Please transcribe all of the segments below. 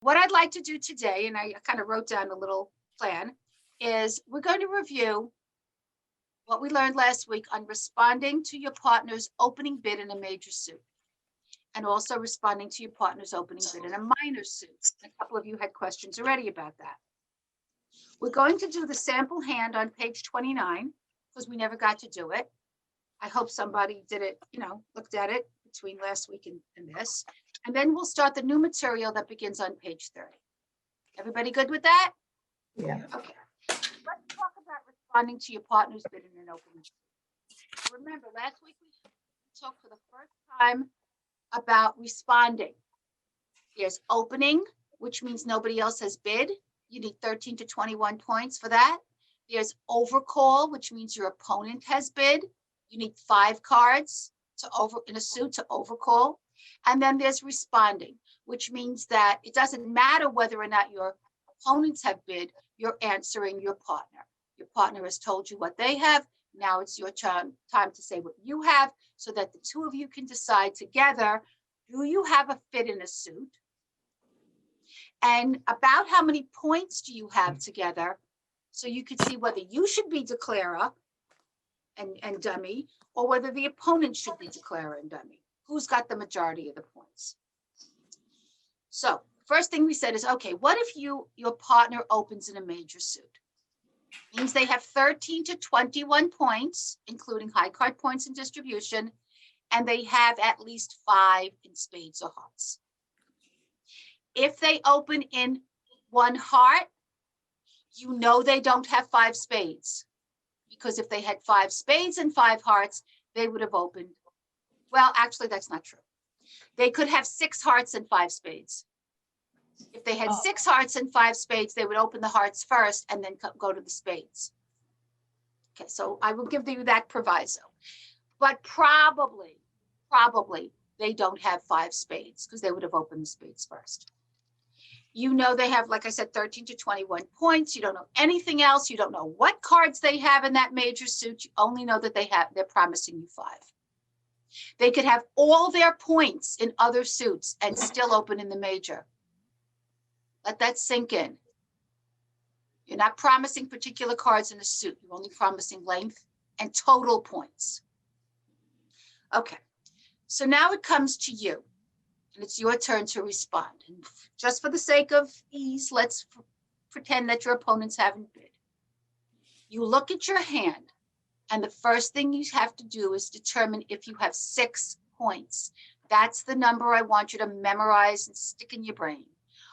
What I'd like to do today, and I kind of wrote down a little plan, is we're going to review what we learned last week on responding to your partner's opening bid in a major suit, and also responding to your partner's opening bid in a minor suit. A couple of you had questions already about that. We're going to do the sample hand on page 29 because we never got to do it. I hope somebody did it, looked at it between last week and this. And then we'll start the new material that begins on page 30. Everybody good with that? Yeah. Okay. Let's talk about responding to your partner's bid in an opening suit. Remember, last week we talked for the first time about responding. There's opening, which means nobody else has bid. You need 13 to 21 points for that. There's overcall, which means your opponent has bid. You need 5 cards in a suit to overcall. And then there's responding, which means that it doesn't matter whether or not your opponents have bid, you're answering your partner. Your partner has told you what they have. Now it's your time to say what you have so that the two of you can decide together, do you have a fit in a suit? And about how many points do you have together? So you could see whether you should be declarer and dummy, or whether the opponent should be declarer and dummy. Who's got the majority of the points? So first thing we said is, okay, what if your partner opens in a major suit? Means they have 13 to 21 points, including high card points and distribution, and they have at least 5 in spades or hearts. If they open in 1 heart, you know they don't have 5 spades, because if they had 5 spades and 5 hearts, they would have opened. Well, actually, that's not true. They could have 6 hearts and 5 spades. If they had 6 hearts and 5 spades, they would open the hearts first and then go to the spades. Okay, so I will give you that proviso. But probably they don't have 5 spades because they would have opened the spades first. You know they have, like I said, 13 to 21 points. You don't know anything else. You don't know what cards they have in that major suit. You only know that they're promising you 5. They could have all their points in other suits and still open in the major. Let that sink in. You're not promising particular cards in a suit. You're only promising length and total points. Okay, so now it comes to you, and it's your turn to respond. And just for the sake of ease, let's pretend that your opponents haven't bid. You look at your hand, and the first thing you have to do is determine if you have 6 points. That's the number I want you to memorize and stick in your brain.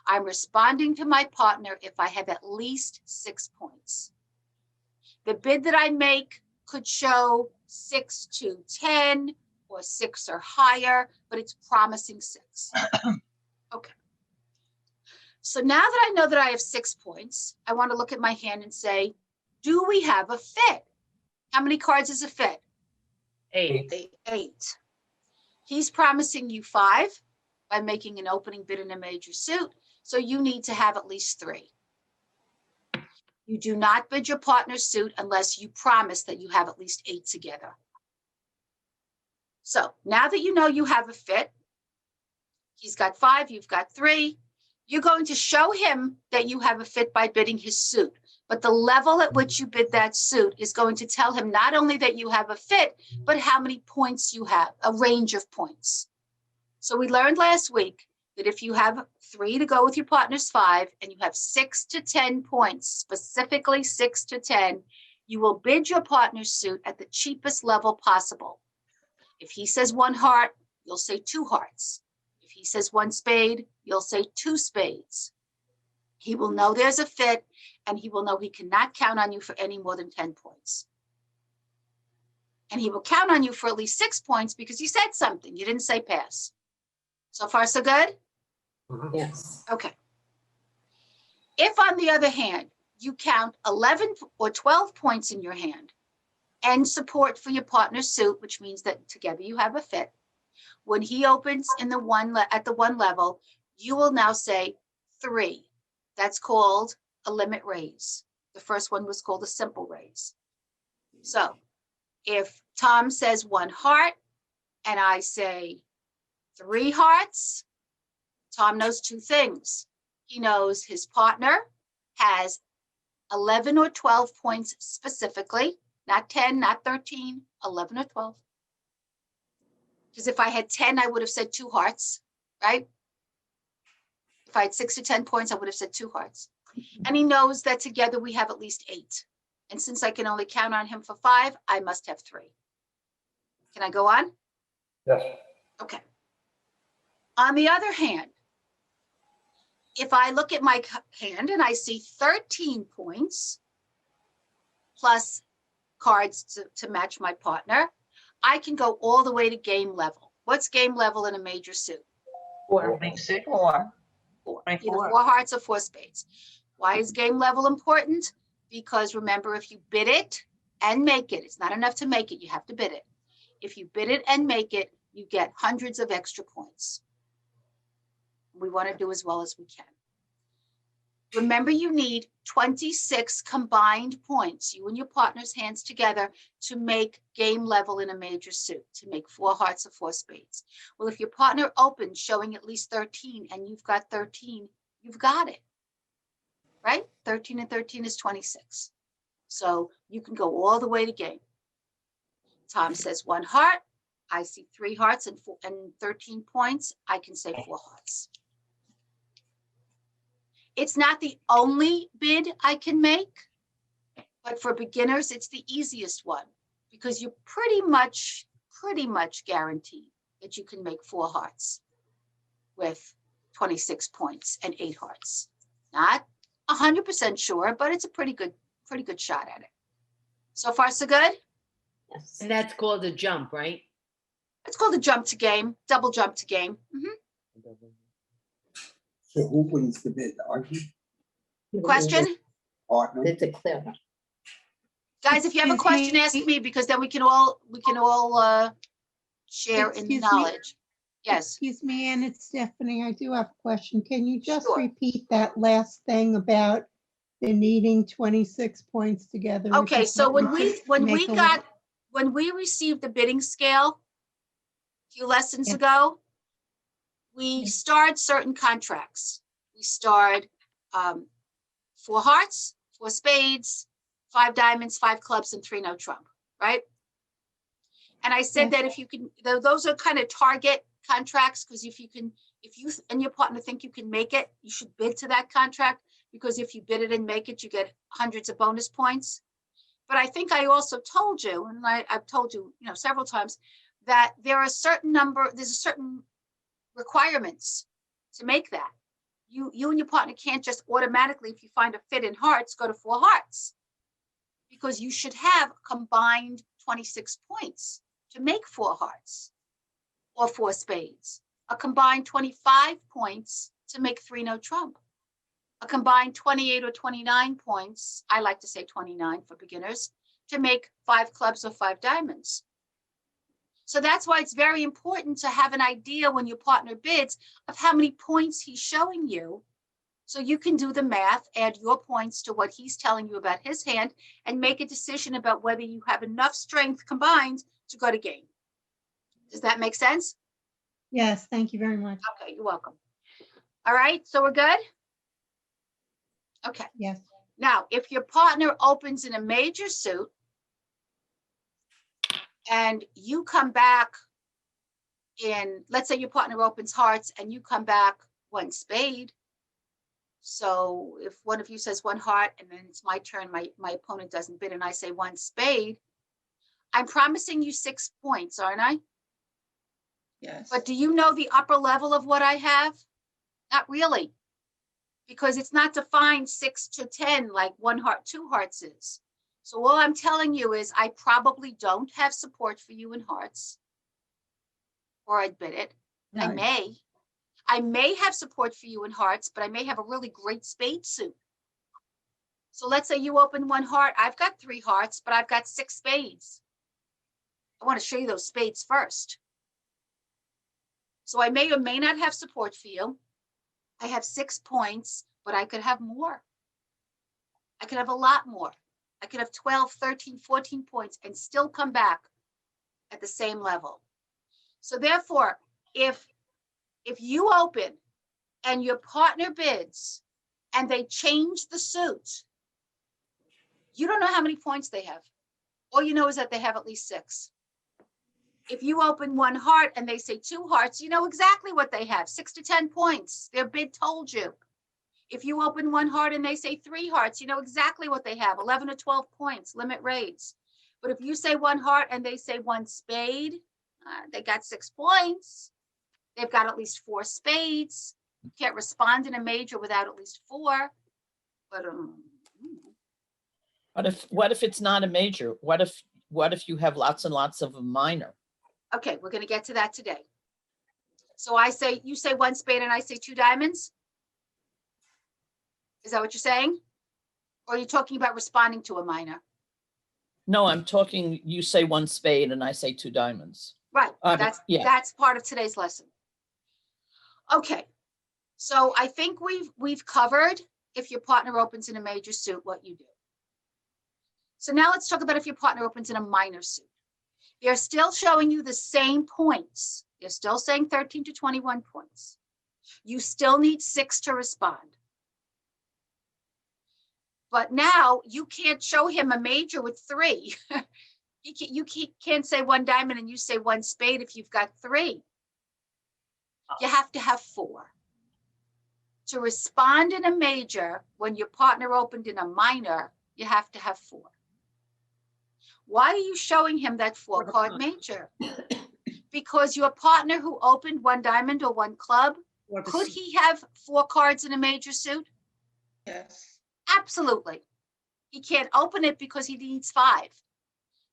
I'm responding to my partner if I have at least 6 points. The bid that I make could show 6 to 10 or 6 or higher, but it's promising 6. Okay. So now that I know that I have 6 points, I want to look at my hand and say, do we have a fit? How many cards is a fit? 8. 8. He's promising you 5 by making an opening bid in a major suit. So you need to have at least 3. You do not bid your partner's suit unless you promise that you have at least 8 together. So now that you know you have a fit, he's got 5, you've got 3, you're going to show him that you have a fit by bidding his suit. But the level at which you bid that suit is going to tell him not only that you have a fit, but how many points you have, a range of points. So we learned last week that if you have 3 to go with your partner's 5 and you have 6 to 10 points, specifically 6 to 10, you will bid your partner's suit at the cheapest level possible. If he says 1 heart, you'll say 2 hearts. If he says 1 spade, you'll say 2 spades. He will know there's a fit, and he will know he cannot count on you for any more than 10 points. And he will count on you for at least 6 points because you said something. You didn't say pass. So far, so good? Yes. Okay. If, on the other hand, you count 11 or 12 points in your hand and support for your partner's suit, which means that together you have a fit, when he opens in at the 1 level, you will now say 3. That's called a limit raise. The first one was called a simple raise. So if Tom says 1 heart and I say 3 hearts, Tom knows 2 things. He knows his partner has 11 or 12 points specifically, not 10, not 13, 11 or 12. Because if I had 10, I would have said 2 hearts, right? If I had 6 or 10 points, I would have said 2 hearts. And he knows that together we have at least 8. And since I can only count on him for 5, I must have 3. Can I go on? Yes. Okay. On the other hand, if I look at my hand and I see 13 points plus cards to match my partner, I can go all the way to game level. What's game level in a major suit? 4. Makes it 4. 4. 24. Either 4 hearts or 4 spades. Why is game level important? Because remember, if you bid it and make it, it's not enough to make it, you have to bid it. If you bid it and make it, you get hundreds of extra points. We want to do as well as we can. Remember, you need 26 combined points, you and your partner's hands together, to make game level in a major suit, to make 4 hearts or 4 spades. Well, if your partner opens showing at least 13 and you've got 13, you've got it, right? 13 and 13 is 26. So you can go all the way to game. Tom says 1 heart. I see 3 hearts and 13 points. I can say 4 hearts. It's not the only bid I can make, but for beginners, it's the easiest one because you're pretty much guaranteed that you can make 4 hearts with 26 points and 8 hearts. Not 100% sure, but it's a pretty good shot at it. So far, so good? Yes. And that's called a jump, right? It's called a jump to game, double jump to game. Mhm. So who wins the bid? Are you Question? partner? It's a clip. Guys, if you have a Excuse question, me. ask me because then we can all share in the Excuse me. knowledge. Yes, Excuse me, Ann, it's Stephanie. I do have a question. Can you just Sure. repeat that last thing about the needing 26 points together? which okay, is so what when we received the bidding scale a few lessons Yeah. ago, we Yeah. starred certain contracts. We starred 4 hearts, 4 spades, 5 diamonds, 5 clubs, and 3 no trump, right? And I said Yeah. that if you can, those are kind of target contracts, because if you and your partner think you can make it, you should bid to that contract, because if you bid it and make it, you get hundreds of bonus points. But I think I also told you, and I've told you, several times, that there's a certain requirements to make that. You and your partner can't just automatically, if you find a fit in hearts, go to 4 hearts, because you should have combined 26 points to make 4 hearts or 4 spades, a combined 25 points to make 3 no trump, a combined 28 or 29 points, I like to say 29 for beginners, to make 5 clubs or 5 diamonds. So that's why it's very important to have an idea when your partner bids of how many points he's showing you, so you can do the math, add your points to what he's telling you about his hand, and make a decision about whether you have enough strength combined to go to game. Does that make sense? Yes, thank you very much. Okay, you're welcome. All right, so we're good? Okay. Yes. Now, if your partner opens in a major suit and you come back in, let's say your partner opens hearts and you come back 1 spade. So if one of you says 1 heart and then it's my turn, my opponent doesn't bid and I say 1 spade, I'm promising you 6 points, aren't I? Yes. But do you know the upper level of what I have? Not really, because it's not defined 6 to 10 like 1 heart, 2 hearts is. So all I'm telling you is I probably don't have support for you in hearts, or I'd bid it. Right. I may have support for you in hearts, but I may have a really great spade suit. So let's say you open 1 heart. I've got 3 hearts, but I've got 6 spades. I want to show you those spades first. So I may or may not have support for you. I have 6 points, but I could have more. I could have a lot more. I could have 12, 13, 14 points and still come back at the same level. So therefore, if you open and your partner bids and they change the suit, you don't know how many points they have. All you know is that they have at least 6. If you open 1 heart and they say 2 hearts, you know exactly what they have, 6 to 10 points. Their bid told you. If you open 1 heart and they say 3 hearts, you know exactly what they have, 11 to 12 points, limit raise. But if you say 1 heart and they say 1 spade, they got 6 points. They've got at least 4 spades. You can't respond in a major without at least 4. But What if it's not a major? What if you have lots and lots of a minor? okay, we're going to get to that today. So you say 1 spade and I say 2 diamonds. Is that what you're saying? Or are you talking about responding to a minor? No, I'm talking, you say 1 spade and I say 2 diamonds. Right, Yeah. that's part of today's lesson. Okay, so I think we've covered if your partner opens in a major suit, what you do. So now let's talk about if your partner opens in a minor suit. They're still showing you the same points. They're still saying 13 to 21 points. You still need 6 to respond. But now you can't show him a major with 3. You can't say 1 diamond and you say 1 spade if you've got 3. You have to have 4. To respond in a major, when your partner opened in a minor, you have to have 4. Why are you showing him that 4-card major? Because your partner who opened 1 diamond or 1 club, could he have 4 cards in a major suit? Yes. Absolutely. He can't open it because he needs 5.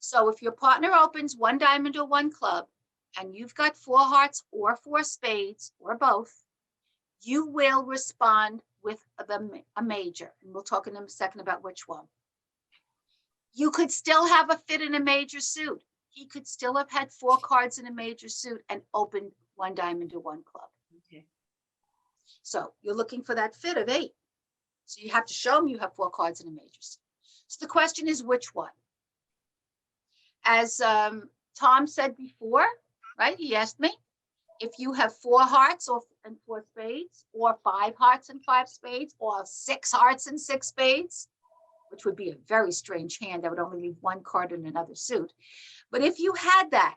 So if your partner opens 1 diamond or 1 club, and you've got 4 hearts or 4 spades or both, you will respond with a major. And we'll talk in a second about which one. You could still have a fit in a major suit. He could still have had 4 cards in a major suit and opened 1 diamond or 1 club. Okay. So you're looking for that fit of 8. So you have to show him you have 4 cards in a major suit. So the question is which one? As Tom said before, right? He asked me if you have 4 hearts and 4 spades, or 5 hearts and 5 spades, or 6 hearts and 6 spades, which would be a very strange hand that would only leave 1 card in another suit. But if you had that,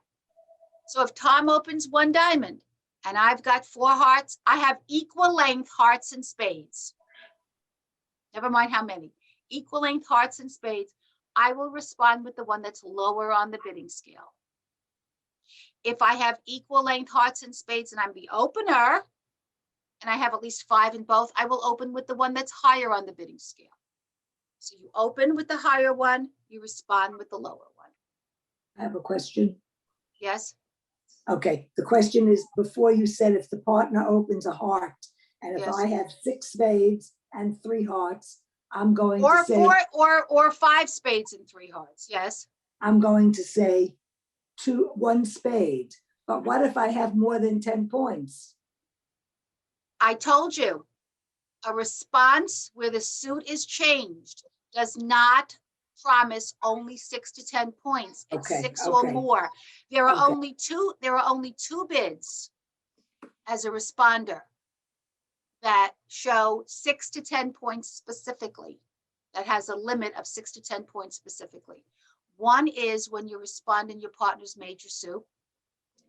so if Tom opens 1 diamond and I've got 4 hearts, I have equal length hearts and spades. Never mind how many. Equal length hearts and spades. I will respond with the one that's lower on the bidding scale. If I have equal length hearts and spades and I'm the opener, and I have at least 5 in both, I will open with the one that's higher on the bidding scale. So you open with the higher one, you respond with the lower one. I have a question. Yes? Okay, the question is, before you said if the partner opens a heart, and if Yes. I have 6 spades and 3 hearts, I'm going Or to say, 4 or 5 spades and 3 hearts. Yes? I'm going to say 1 spade. But what if I have more than 10 points? I told you, a response where the suit is changed does not promise only 6 to 10 points. It's Okay, 6 or okay. more. There are Okay. only two bids as a responder that show 6 to 10 points specifically, that has a limit of 6 to 10 points specifically. One is when you respond in your partner's major suit.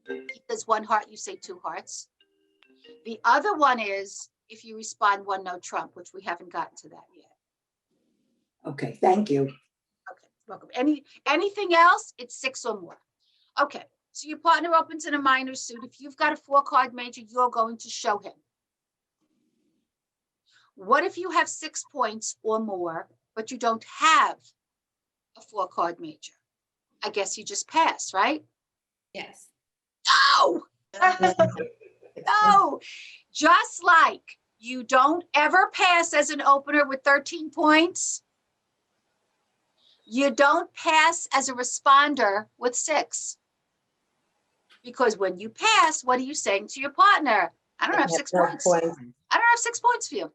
He says 1 heart, you say 2 hearts. The other one is if you respond 1 no trump, which we haven't gotten to that yet. Okay, thank you. Okay, welcome. Anything else? It's 6 or more. Okay, so your partner opens in a minor suit. If you've got a 4-card major, you're going to show him. What if you have 6 points or more, but you don't have a 4-card major? I guess you just pass, right? Yes. No! No! Just like you don't ever pass as an opener with 13 points, you don't pass as a responder with 6. Because when you pass, what are you saying to your partner? I don't have 6 points. I don't have 6 points for you.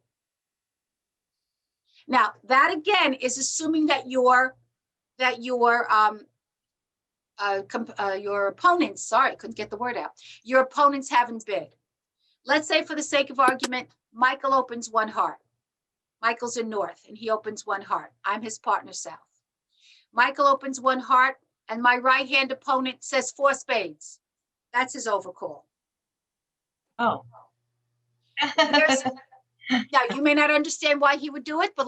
Now, that again is assuming that your opponents, sorry, I couldn't get the word out. Your opponents haven't bid. Let's say for the sake of argument, Michael opens one heart. Michael's in north and he opens one heart. I'm his partner south. Michael opens one heart and my right-hand opponent says 4 spades. That's his overcall. Oh. There's- Now, you may not understand why he would do it, but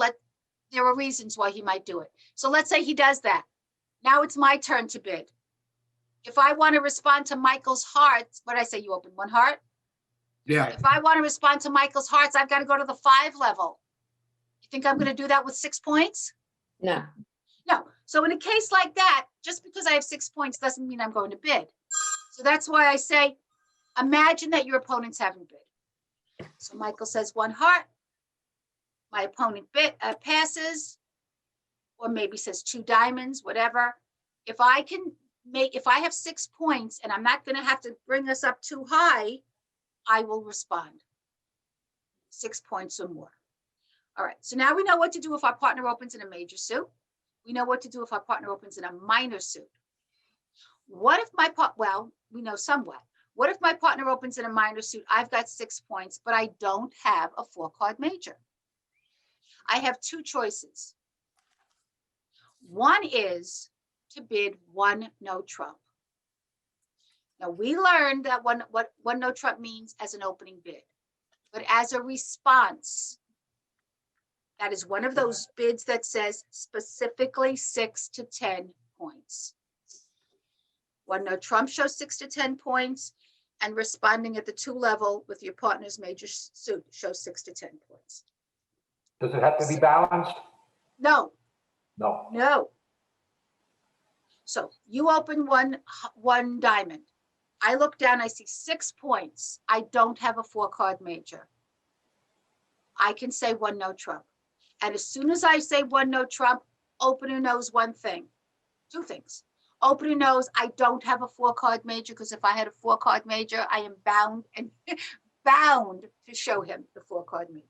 there are reasons why he might do it. So let's say he does that. Now it's my turn to bid. If I want to respond to Michael's hearts, what did I say? You open one heart? Yeah, If I want to respond to Michael's hearts, I've got to go to the 5 level. You think I'm going to do that with 6 points? No, No. So in a case like that, just because I have 6 points doesn't mean I'm going to bid. So that's why I say, imagine that your opponents haven't bid. So Michael says one heart. My opponent passes, or maybe says 2 diamonds, whatever. If I have 6 points and I'm not going to have to bring us up too high, I will respond. 6 points or more. All right, so now we know what to do if our partner opens in a major suit. We know what to do if our partner opens in a minor suit. What if well, we know somewhat. What if my partner opens in a minor suit? I've got 6 points, but I don't have a 4-card major. I have 2 choices. One is to bid 1 no trump. Now we learned that one no trump means as an opening bid, but as a response, that is one of those bids that says specifically 6 to 10 points. 1 no trump shows 6 to 10 points, and responding at the 2 level with your partner's major suit shows 6 to 10 points. does it have to be balanced? No, No. no. So you open one diamond. I look down, I see 6 points. I don't have a 4-card major. I can say 1 no trump. And as soon as I say 1 no trump, opener knows one thing, 2 things. Opener knows I don't have a 4-card major, because if I had a 4-card major, I am bound to show him the 4-card major.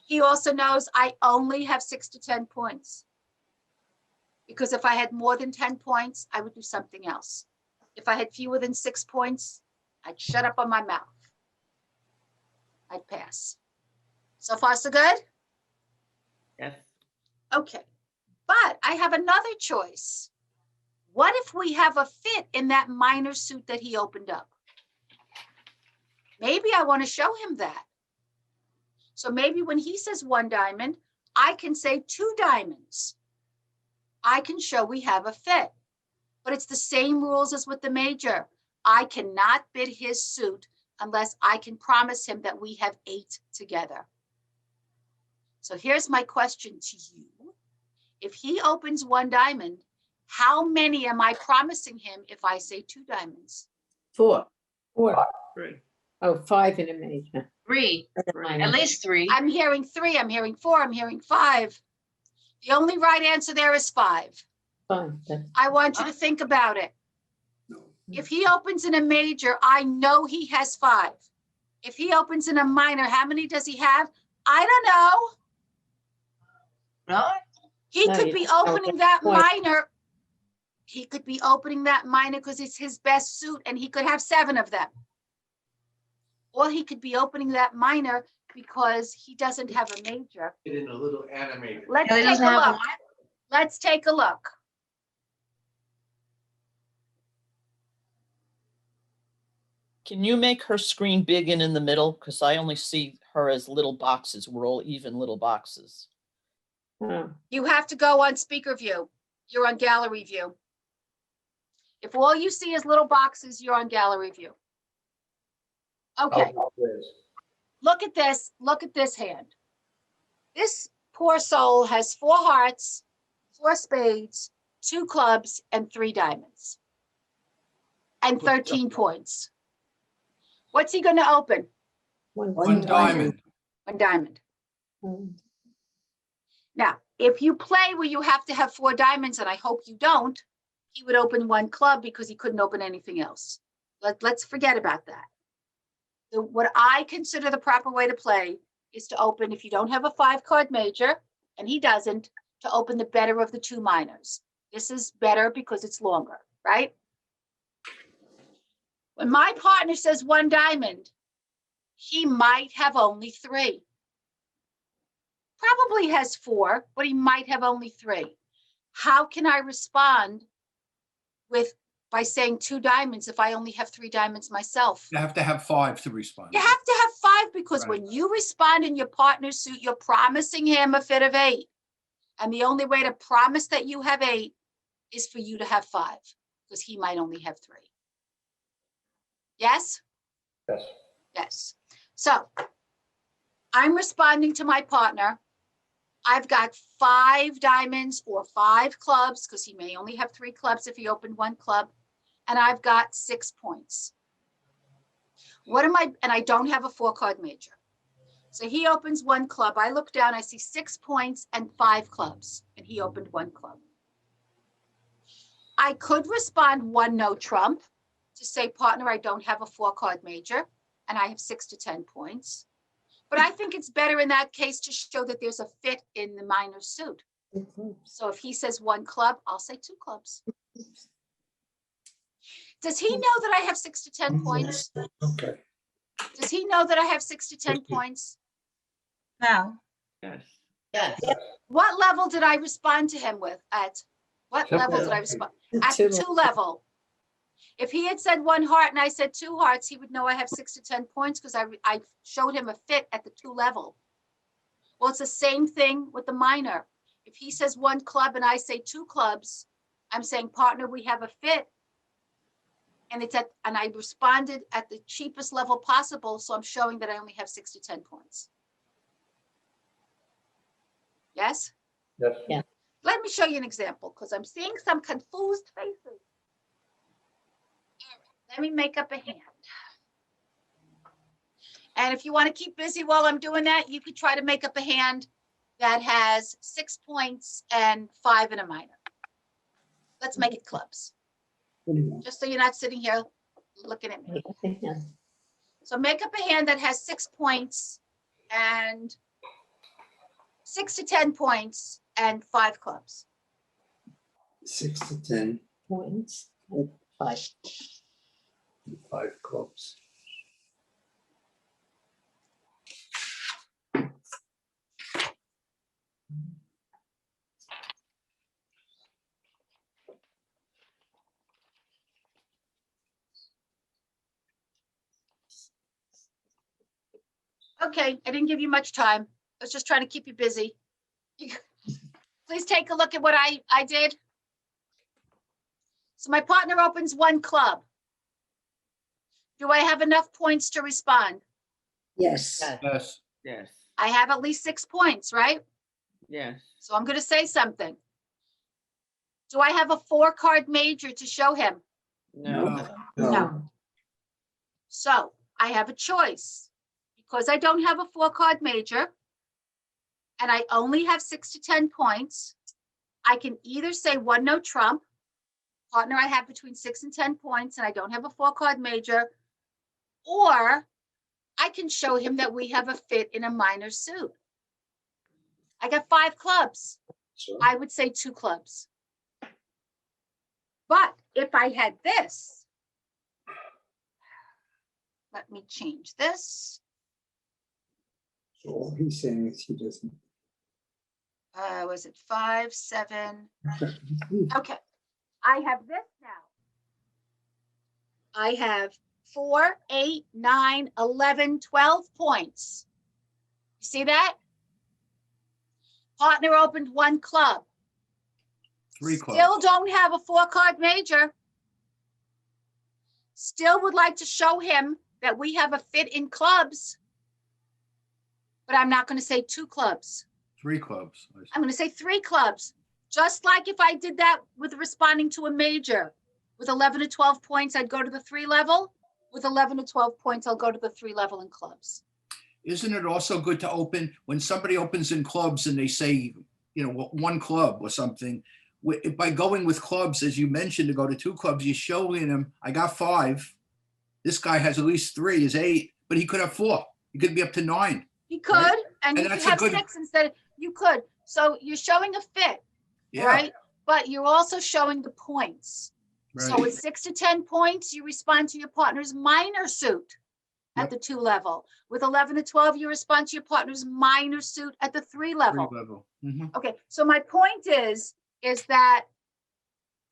He also knows I only have 6 to 10 points, because if I had more than 10 points, I would do something else. If I had fewer than 6 points, I'd shut up on my mouth. I'd pass. So far, so good? yes. Okay, but I have another choice. What if we have a fit in that minor suit that he opened up? Maybe I want to show him that. So maybe when he says 1 diamond, I can say 2 diamonds. I can show we have a fit, but it's the same rules as with the major. I cannot bid his suit unless I can promise him that we have 8 together. So here's my question to you. If he opens 1 diamond, how many am I promising him if I say 2 diamonds? 4. 4. 3. Oh, 5 in a major. 3, at least 3. I'm hearing 3, I'm hearing 4, I'm hearing 5. The only right answer there is 5. Fine. I want you to think about it. No. If he opens in a major, I know he has 5. If he opens in a minor, how many does he have? I don't know. No? He No, could you be don't know opening at that that point. minor. He could be opening that minor because it's his best suit and he could have 7 of them. Or he could be opening that minor because he doesn't have a major. In a little animated. Let's He take doesn't a have look. Let's take a look. Can you make her screen big and in the middle? Because I only see her as little boxes. We're all even little boxes. Oh, You have to go on speaker view. You're on gallery view. If all you see is little boxes, you're on gallery view. Okay, look at this. Look at this hand. This poor soul has 4 hearts, 4 spades, 2 clubs, and 3 diamonds. And 13 points. What's he going to open? 1 One diamond. 1 diamond. Um, Now, if you play where you have to have 4 diamonds, and I hope you don't, he would open 1 club because he couldn't open anything else. Let's forget about that. What I consider the proper way to play is to open, if you don't have a 5-card major, and he doesn't, to open the better of the 2 minors. This is better because it's longer, right? When my partner says 1 diamond, he might have only 3. Probably has 4, but he might have only 3. How can I respond by saying 2 diamonds if I only have 3 diamonds myself? You have to have 5 to respond. You have to have 5 because Right. when you respond in your partner's suit, you're promising him a fit of 8. And the only way to promise that you have 8 is for you to have 5 because he might only have 3. Yes? Yes. Yes. So I'm responding to my partner. I've got 5 diamonds or 5 clubs because he may only have 3 clubs if he opened 1 club. And I've got 6 points. And I don't have a 4-card major. So he opens 1 club. I look down, I see 6 points and 5 clubs, and he opened 1 club. I could respond 1 no trump to say, partner, I don't have a 4-card major, and I have 6 to 10 points. But I think it's better in that case to show that there's a fit in the minor suit. So if he says 1 club, I'll say 2 clubs. Does he know that I have 6 to 10 points? Okay. Does he know that I have 6 to 10 points? No. Yes. Yes. What level did I respond to him with at? What Simple. level did I respond? At the 2 level. If he had said 1 heart and I said 2 hearts, he would know I have 6 to 10 points because I showed him a fit at the 2 level. Well, it's the same thing with the minor. If he says 1 club and I say 2 clubs, I'm saying, partner, we have a fit. And I responded at the cheapest level possible. So I'm showing that I only have 6 to 10 points. Yes? Yes. Yeah. Let me show you an example because I'm seeing some confused faces. Let me make up a hand. And if you want to keep busy while I'm doing that, you could try to make up a hand that has 6 points and 5 in a minor. Let's make it clubs, What do you want? just so you're not sitting here looking at me. So make up a hand that has 6 points and 6 to 10 points and 5 clubs. 6 to 10, Points. 5. 5 clubs. Okay, I didn't give you much time. I was just trying to keep you busy. Please take a look at what I did. So my partner opens 1 club. Do I have enough points to respond? Yes. Yes. Yes. I have at least 6 points, right? Yes. So I'm going to say something. Do I have a 4-card major to show him? No. No. So I have a choice. Because I don't have a 4-card major and I only have 6 to 10 points, I can either say 1 no trump, partner, I have between 6 and 10 points and I don't have a 4-card major, or I can show him that we have a fit in a minor suit. I got 5 clubs. So, I would say 2 clubs. But if I had this, let me change this. so all he's saying is he doesn't. Was it 5, 7? Okay. Okay, I have this now. I have 4, 8, 9, 11, 12 points. You see that? Partner opened 1 club. 3 clubs. Still don't have a 4-card major. Still would like to show him that we have a fit in clubs. But I'm not going to say 2 clubs. 3 clubs. I see. I'm going to say 3 clubs. Just like if I did that with responding to a major. With 11 to 12 points, I'd go to the 3 level. With 11 to 12 points, I'll go to the 3 level in clubs. Isn't it also good to open, when somebody opens in clubs and they say, 1 club or something, by going with clubs, as you mentioned, to go to 2 clubs, you're showing them, I got 5. This guy has at least 3, is 8, but he could have 4. He could be up to 9. He could, Right. and you And could that's a have good- 6 instead. You could. So you're showing a fit, Yeah. right? But you're also showing the points. So Right. with 6 to 10 points, you respond to your partner's minor suit. at Yep. the 2 level. With 11 to 12, you respond to your partner's minor suit at the 3 level. Three level. Mhm. Okay, so my point is that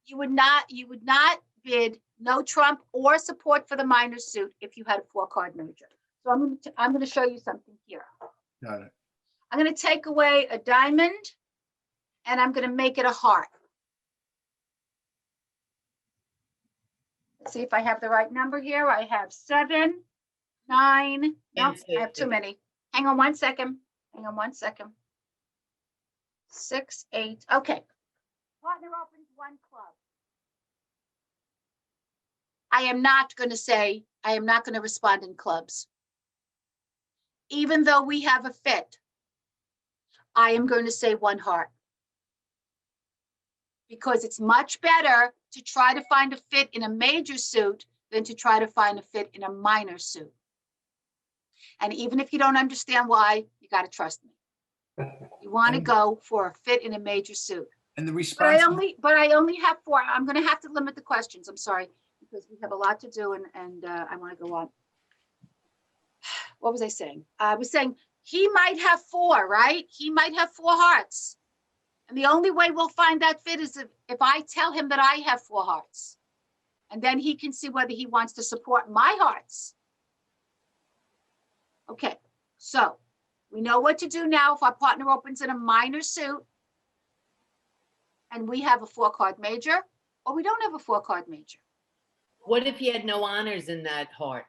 you would not bid no trump or support for the minor suit if you had a 4-card major. So I'm going to show you something here. Got it. I'm going to take away a diamond and I'm going to make it a heart. Let's see if I have the right number here. I have 7, 9. No, I have too many. Hang on one second. 6, 8. Okay. Partner opens 1 club. I am not going to respond in clubs. Even though we have a fit, I am going to say 1 heart. Because it's much better to try to find a fit in a major suit than to try to find a fit in a minor suit. And even if you don't understand why, you got to trust me. You want to go for a fit in a major suit. And the But response. I only have 4. I'm going to have to limit the questions. I'm sorry, because we have a lot to do and I want to go on. What was I saying? I was saying he might have 4, right? He might have 4 hearts. And the only way we'll find that fit is if I tell him that I have 4 hearts. And then he can see whether he wants to support my hearts. Okay, so we know what to do now if our partner opens in a minor suit and we have a 4-card major, or we don't have a 4-card major. What if you had no honors in that heart?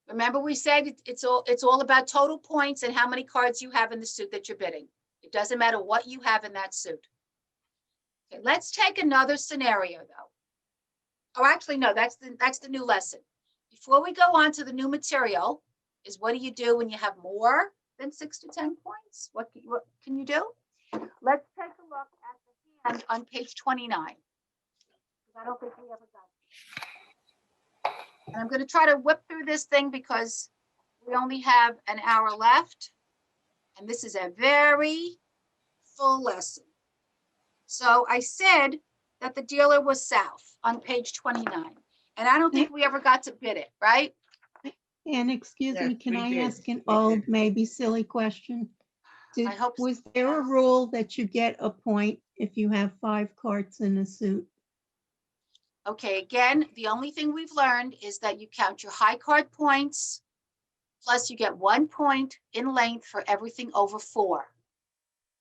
Remember we said it's all about total points and how many cards you have in the suit that you're bidding. It doesn't matter what you have in that suit. Okay, let's take another scenario though. Or actually, no, that's the new lesson. Before we go on to the new material, is what do you do when you have more than 6 to 10 points? What can you do? Let's take a look at the hand on page 29. I don't think we ever got it. And I'm going to try to whip through this thing because we only have an hour left. And this is a very full lesson. So I said that the dealer was south on page 29. And I don't think we ever got to bid it, right? And excuse Yes, me, can we I did. ask an We old, did. maybe silly question? I hope so. Was there a rule that you get a point if you have 5 cards in a suit? Okay, again, the only thing we've learned is that you count your high card points, plus you get 1 point in length for everything over 4.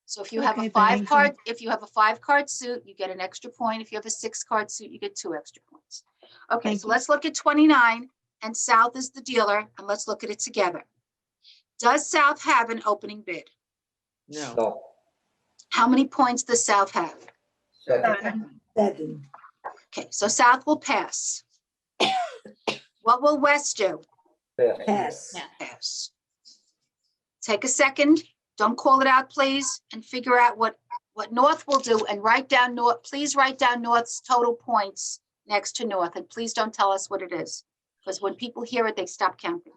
So if you have a Okay, 5 thank you. card, if you have a 5-card suit, you get an extra point. If you have a 6-card suit, you get 2 extra points. Okay, Thank so you. let's look at 29 and South is the dealer and let's look at it together. Does South have an opening bid? No. No. How many points does South have? 7. 7. Okay, so South will pass. What will West do? Pass. Pass. Take a second, don't call it out, please, and figure out what North will do and write down North, please write down North's total points next to North, and please don't tell us what it is, because when people hear it, they stop counting.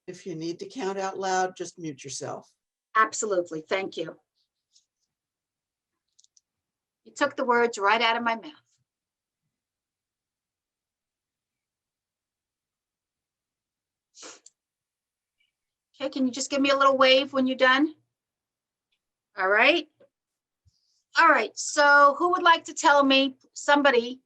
If you need to count out loud, just mute yourself. Absolutely, thank you. You took the words right out of my mouth. Okay, can you just give me a little wave when you're done? All right. All right, so who would like to tell me, somebody,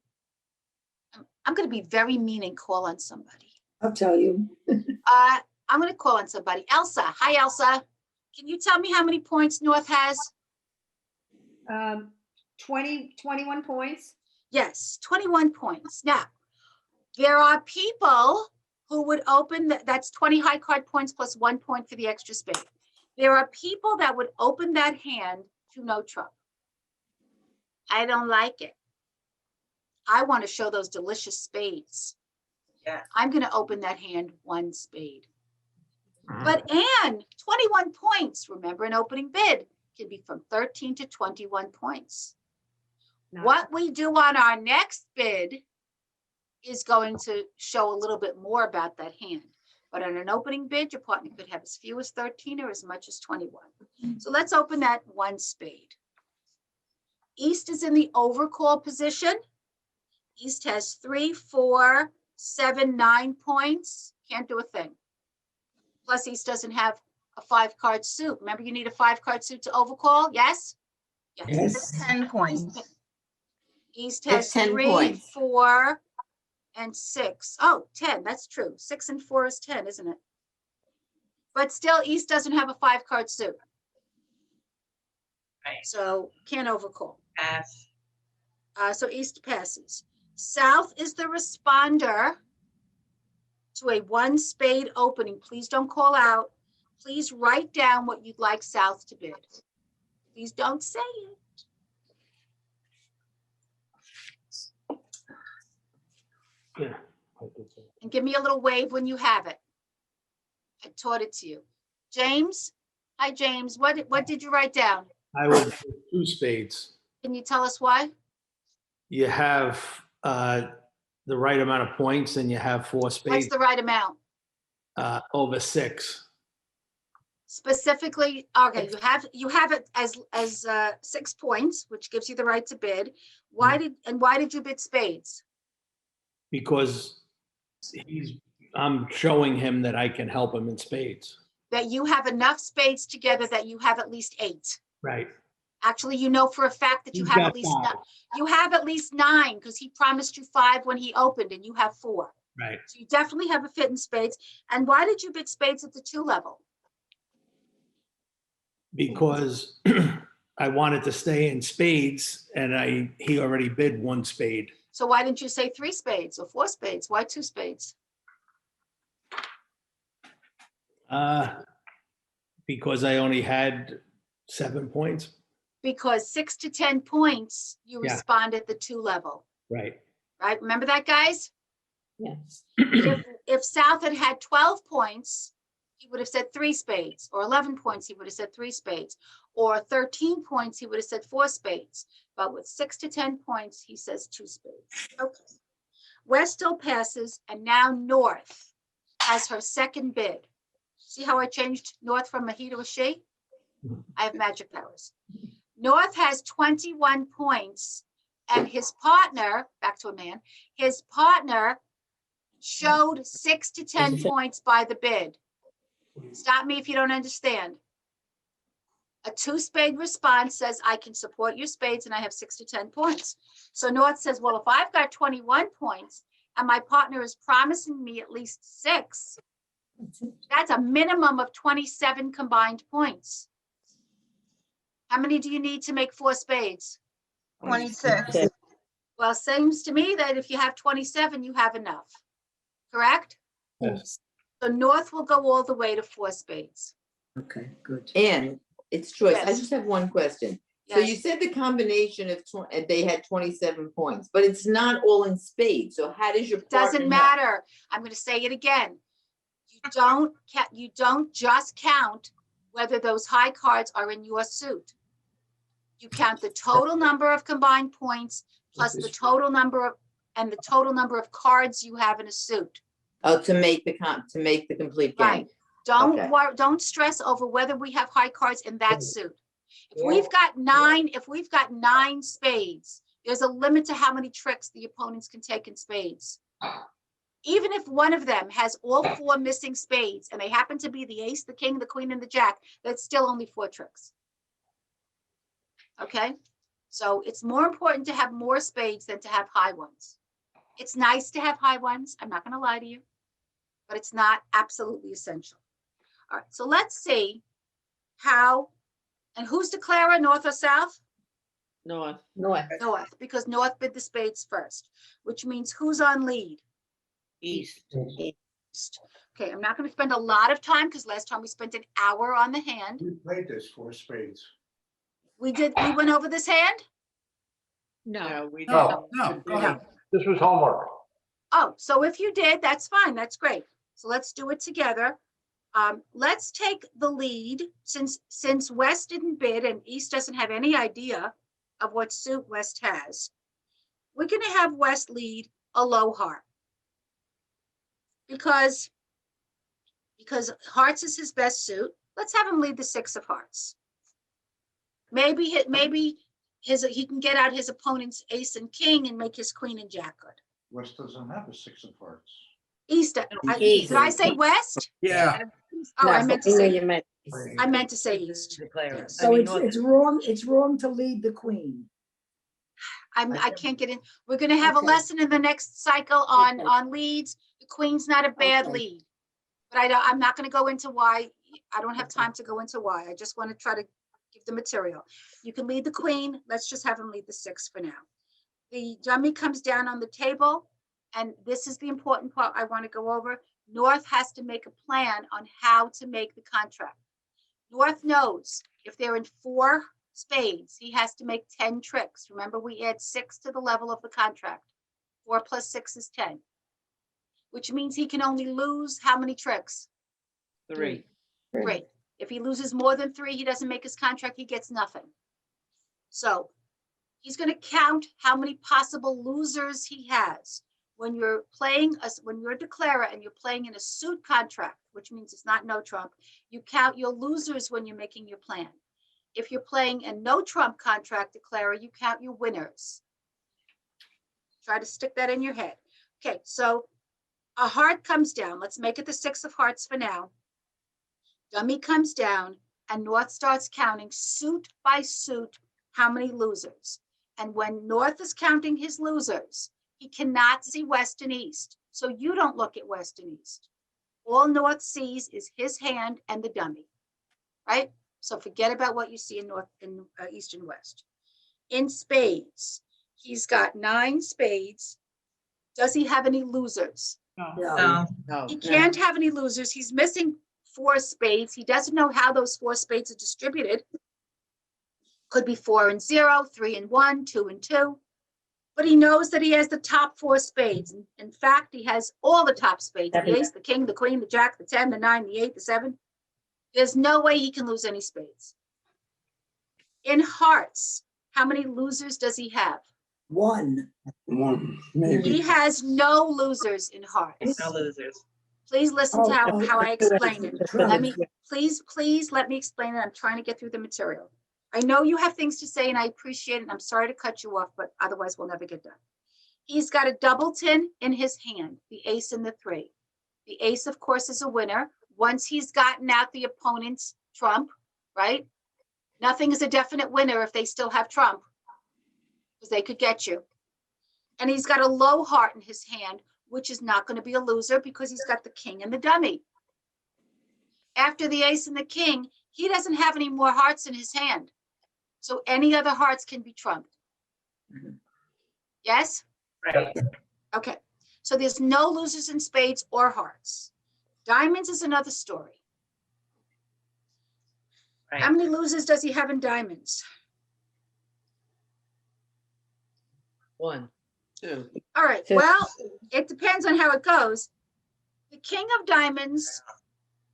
I'm going to be very mean and call on somebody. I'll tell you. I'm going to call on somebody. Elsa, hi Elsa. Can you tell me how many points North has? 21 points. Yes, 21 points. Now, there are people who would open, that's 20 high card points plus 1 point for the extra spade. There are people that would open that hand to no trump. I don't like it. I want to show those delicious spades. Yeah. I'm going to open that hand 1 spade. But Anne, 21 points. Remember, an opening bid can be from 13 to 21 points. No. What we do on our next bid is going to show a little bit more about that hand. But on an opening bid, your partner could have as few as 13 or as much as 21. So let's open that 1 spade. East is in the overcall position. East has 3, 4, 7, 9 points. Can't do a thing. Plus East doesn't have a 5-card suit. Remember, you need a 5-card suit to overcall, yes? Yes. 10 points. East It's has 10 3, points. 4, and 6. Oh, 10, that's true. 6 and 4 is 10, isn't it? But still, East doesn't have a 5-card suit. Right. So can't overcall. Pass. So East passes. South is the responder to a 1-spade opening. Please don't call out. Please write down what you'd like South to bid. Please don't say it. Yeah. And give me a little wave when you have it. I taught it to you. James? Hi, James. What did you write down? I would do 2 spades. Can you tell us why? You have the right amount of points and you have 4 What's spades the right amount? over 6. Specifically, okay, you have it as 6 points, which gives you the right to bid. Why did you bid spades? Because I'm showing him that I can help him in spades. That you have enough spades together that you have at least 8. Right. Actually, you know for a fact that you He's have got at least 5. you have at least 9 because he promised you 5 when he opened and you have 4. Right. So you definitely have a fit in spades. And why did you bid spades at the 2 level? Because I wanted to stay in spades and he already bid 1 spade. So why didn't you say 3 spades or 4 spades? Why 2 spades? Because I only had 7 points. Because 6 to 10 points, you Yeah. respond at the 2 level, Right. right? Remember that, guys? Yes. If South had had 12 points, he would have said 3 spades, or 11 points, he would have said 3 spades, or 13 points, he would have said 4 spades. But with 6 to 10 points, he says 2 spades. Okay. West still passes, and now North has her second bid. See how I changed North from a he to a she? I have magic powers. North has 21 points, and his partner, back to a man, his partner showed 6 to 10 points by the bid. Stop me if you don't understand. A 2-spade response says, I can support your spades and I have 6 to 10 points. So North says, well, if I've got 21 points and my partner is promising me at least 6, that's a minimum of 27 combined points. How many do you need to make 4 spades? 26. Well, seems to me that if you have 27, you have enough. Correct? Yes. So North will go all the way to 4 spades. Okay, good. And it's choice. I Yes. just have one question. So you Yes. said the combination of, they had 27 points, but it's not all in spades. So how does your partner Doesn't know? matter. I'm going to say it again. You don't just count whether those high cards are in your suit. You count the total number of combined points plus the total number of cards you have in a suit. Oh, to make the complete game. Right. Okay. Don't stress over whether we have high cards in that suit. If we've got 9 spades, there's a limit to how many tricks the opponents can take in spades. Even if one of them has all 4 missing spades and they happen to be the ace, the king, the queen, and the jack, that's still only 4 tricks. Okay? So it's more important to have more spades than to have high ones. It's nice to have high ones. I'm not going to lie to you, but it's not absolutely essential. All right, so let's see how, and who's declarer, North or South? North. North. North, because North bid the spades first, which means who's on lead? East. East. Okay, I'm not going to spend a lot of time because last time we spent an hour on the hand. We played this 4 spades. We went over this hand? No, we No, no, go ahead. This was homework. Oh, so if you did, that's fine. That's great. So let's do it together. Let's take the lead since West didn't bid and East doesn't have any idea of what suit West has. We're going to have West lead a low heart because hearts is his best suit. Let's have him lead the 6 of hearts. Maybe he can get out his opponent's ace and king and make his queen and jack good. West doesn't have a 6 of hearts. East, did I say west? Yeah, Oh, I meant to say, you meant. I meant to say east. Yes. So it's wrong to lead the queen. I can't get in. We're gonna have a Okay. lesson in the next cycle on, Okay. on leads. The queen's not a bad Okay. lead. But I'm not gonna go into why. I don't have time to go into why. I just want to try to give the material. You can lead the queen. Let's just have him lead the 6 for now. The dummy comes down on the table, and this is the important part I want to go over. North has to make a plan on how to make the contract. North knows if they're in 4 spades, he has to make 10 tricks. Remember, we add 6 to the level of the contract. 4 plus 6 is 10, which means he can only lose how many tricks? 3. 3. If he loses more than 3, he doesn't make his contract, he gets nothing. So he's going to count how many possible losers he has. When you're playing, when you're a declarer and you're playing in a suit contract, which means it's not no trump, you count your losers when you're making your plan. If you're playing a no trump contract declarer, you count your winners. Try to stick that in your head. Okay, so a heart comes down. Let's make it the 6 of hearts for now. Dummy comes down and North starts counting suit by suit how many losers. And when North is counting his losers, he cannot see West and East. So you don't look at West and East. All North sees is his hand and the dummy, right? So forget about what you see in North, in East and West. In spades, he's got 9 spades. Does he have any losers? No. He can't have any losers. He's missing 4 spades. He doesn't know how those 4 spades are distributed. Could be 4 and 0, 3 and 1, 2 and 2. But he knows that he has the top 4 spades. In fact, he has all the top spades, the ace, the king, the queen, the jack, the 10, the 9, the 8, the 7. There's no way he can lose any spades. In hearts, how many losers does he have? 1. Maybe. He has no losers in hearts. No losers. Please listen to how I explain it. Let me, Trump. please let me explain it. I'm trying to get through the material. I know you have things to say and I appreciate it. I'm sorry to cut you off, but otherwise we'll never get done. He's got a doubleton in his hand, the ace and the 3. The ace, of course, is a winner. Once he's gotten out the opponent's trump, right? Nothing is a definite winner if they still have trump, because they could get you. And he's got a low heart in his hand, which is not going to be a loser because he's got the king and the dummy. After the ace and the king, he doesn't have any more hearts in his hand. So any other hearts can be trumped. Yes? Right. Okay. So there's no losers in spades or hearts. Diamonds is another story. Right. How many losers does he have in diamonds? 1. 2. All right. Well, it depends on how it goes. The king of diamonds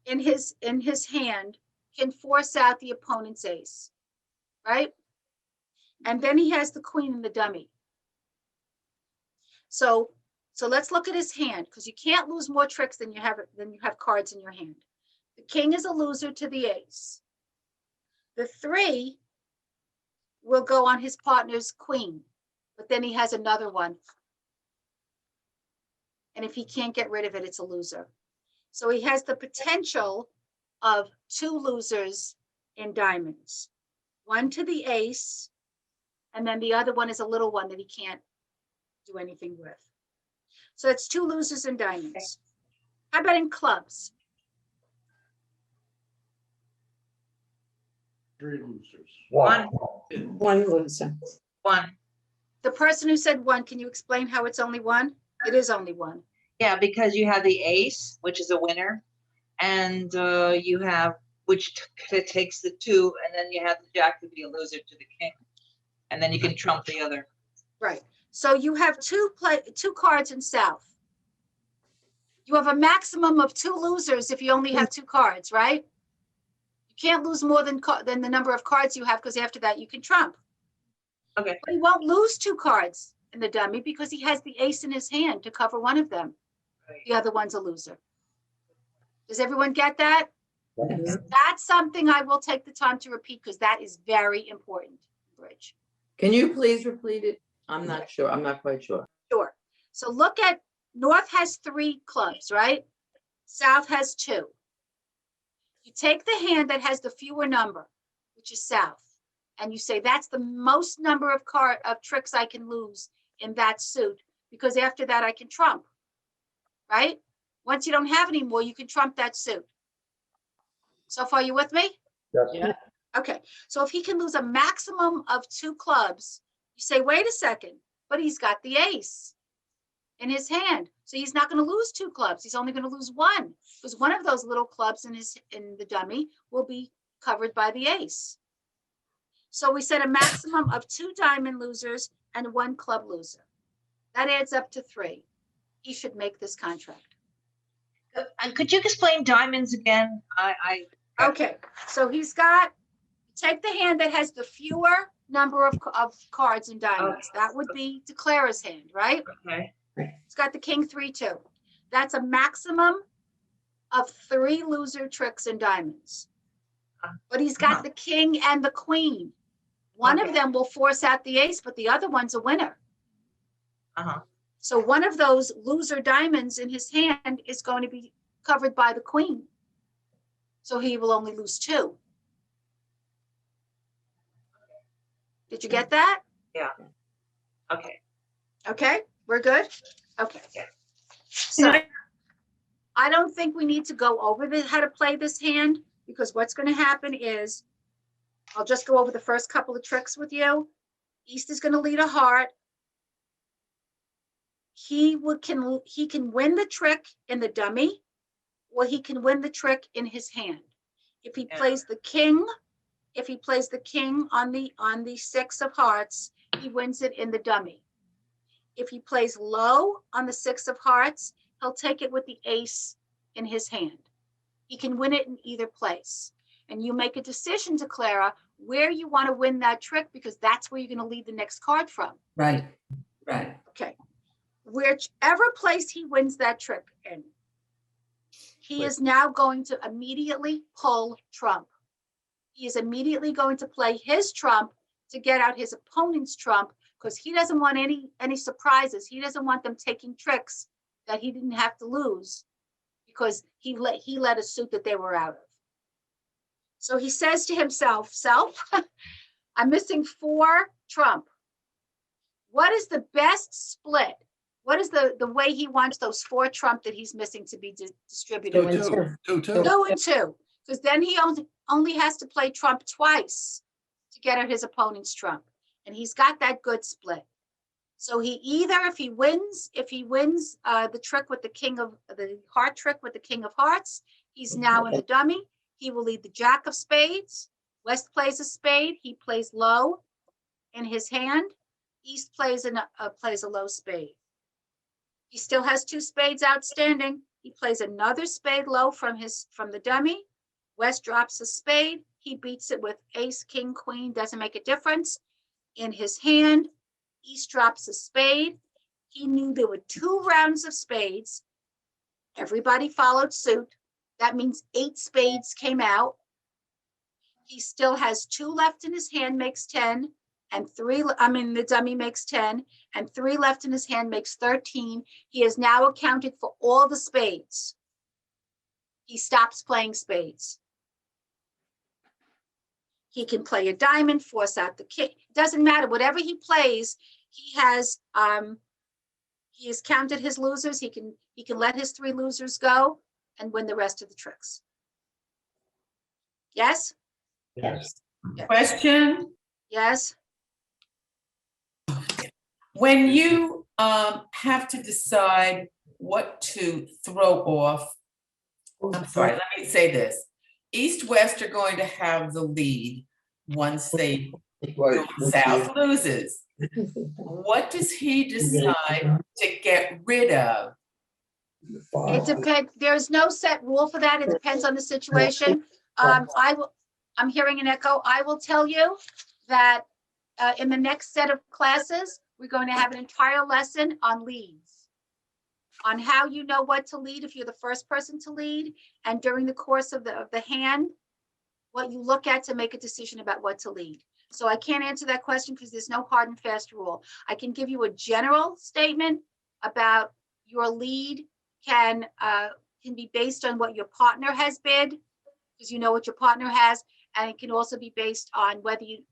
in his hand can force out the opponent's ace, right? And then he has the queen and the dummy. So let's look at his hand, because you can't lose more tricks than you have cards in your hand. The king is a loser to the ace. The 3 will go on his partner's queen, but then he has another one. And if he can't get rid of it, it's a loser. So he has the potential of 2 losers in diamonds. 1 to the ace, and then the other one is a little one that he can't do anything with. So it's 2 losers in diamonds. How about in clubs? 3 losers. 1. 1 loser. 1. The person who said 1, can you explain how it's only 1? It is only 1. Yeah, because you have the ace, which is a winner, and you have, which takes the 2, and then you have the jack to be a loser to the king. And then you can trump the other. Right. So you have 2 cards in south. You have a maximum of 2 losers if you only have 2 cards, right? You can't lose more than the number of cards you have, because after that you can trump. Okay. But he won't lose 2 cards in the dummy because he has the ace in his hand to cover one of them. Right. The other one's a loser. Does everyone get that? That's something I will take the time to repeat because that is very important, Bridge. Can you please repeat it? I'm not sure. I'm not quite sure. Sure. So look at, North has 3 clubs, right? South has 2. You take the hand that has the fewer number, which is South, and you say, that's the most number of tricks I can lose in that suit, because after that I can trump, right? Once you don't have any more, you can trump that suit. So far, you with me? Yeah. Okay, so if he can lose a maximum of 2 clubs, you say, wait a second, but he's got the ace in his hand. So he's not going to lose 2 clubs. He's only going to lose 1, because one of those little clubs in the dummy will be covered by the ace. So we said a maximum of 2 diamond losers and 1 club loser. That adds up to 3. He should make this contract. And could you explain diamonds again? Okay, so he's got, take the hand that has the fewer number of cards and diamonds. That would be Declara's hand, right? Okay. He's got the king 3-2. That's a maximum of 3 loser tricks and diamonds. But he's got the king and the queen. One of them will force out the ace, but the other one's a winner. So one of those loser diamonds in his hand is going to be covered by the queen. So he will only lose 2. Did you get that? Yeah. Okay. Okay, we're good? Okay. Yeah. So I don't think we need to go over how to play this hand, because what's going to happen is, I'll just go over the first couple of tricks with you. East is going to lead a heart. He can win the trick in the dummy, or he can win the trick in his hand. If he plays the king, on the 6 of hearts, he wins it in the dummy. If he plays low on the 6 of hearts, he'll take it with the ace in his hand. He can win it in either place. And you make a decision, Clara, where you want to win that trick, because that's where you're going to lead the next card from. Right. Okay. Whichever place he wins that trick in, he is now going to immediately pull trump. He is immediately going to play his trump to get out his opponent's trump, because he doesn't want any surprises. He doesn't want them taking tricks that he didn't have to lose, because he let a suit that they were out of. So he says to himself, I'm missing 4 trump. What is the best split? What is the way he wants those 4 trump that he's missing to be distributed? 2, 2, 2. 2 and 2, because then he only has to play trump twice to get at his opponent's trump, and he's got that good split. So he either, if he wins the trick with the heart trick with the king of hearts, he's now in the dummy. He will lead the jack of spades. West plays a spade. He plays low in his hand. East plays a low spade. He still has 2 spades outstanding. He plays another spade low from the dummy. West drops a spade. He beats it with ace, king, queen. Doesn't make a difference. In his hand, East drops a spade. He knew there were 2 rounds of spades. Everybody followed suit. That means 8 spades came out. He still has 2 left in his hand, makes 10, and the dummy makes 10, and 3 left in his hand makes 13. He has now accounted for all the spades. He stops playing spades. He can play a diamond, force out the king. Doesn't matter, whatever he plays, he has counted his losers. He can let his 3 losers go and win the rest of the tricks. Yes? Yes. Question, Yes? when you have to decide what to throw off, I'm sorry, let me say this. East-West are going to have the lead once they go South loses. What does he decide to get rid of? It depends. There's no set rule for that. It depends on the situation. I'm hearing an echo. I will tell you that in the next set of classes, we're going to have an entire lesson on leads, on how you know what to lead if you're the first person to lead, and during the course of the hand, what you look at to make a decision about what to lead. So I can't answer that question because there's no hard and fast rule. I can give you a general statement about your lead can be based on what your partner has bid, because you know what your partner has, and it can also be based on whether you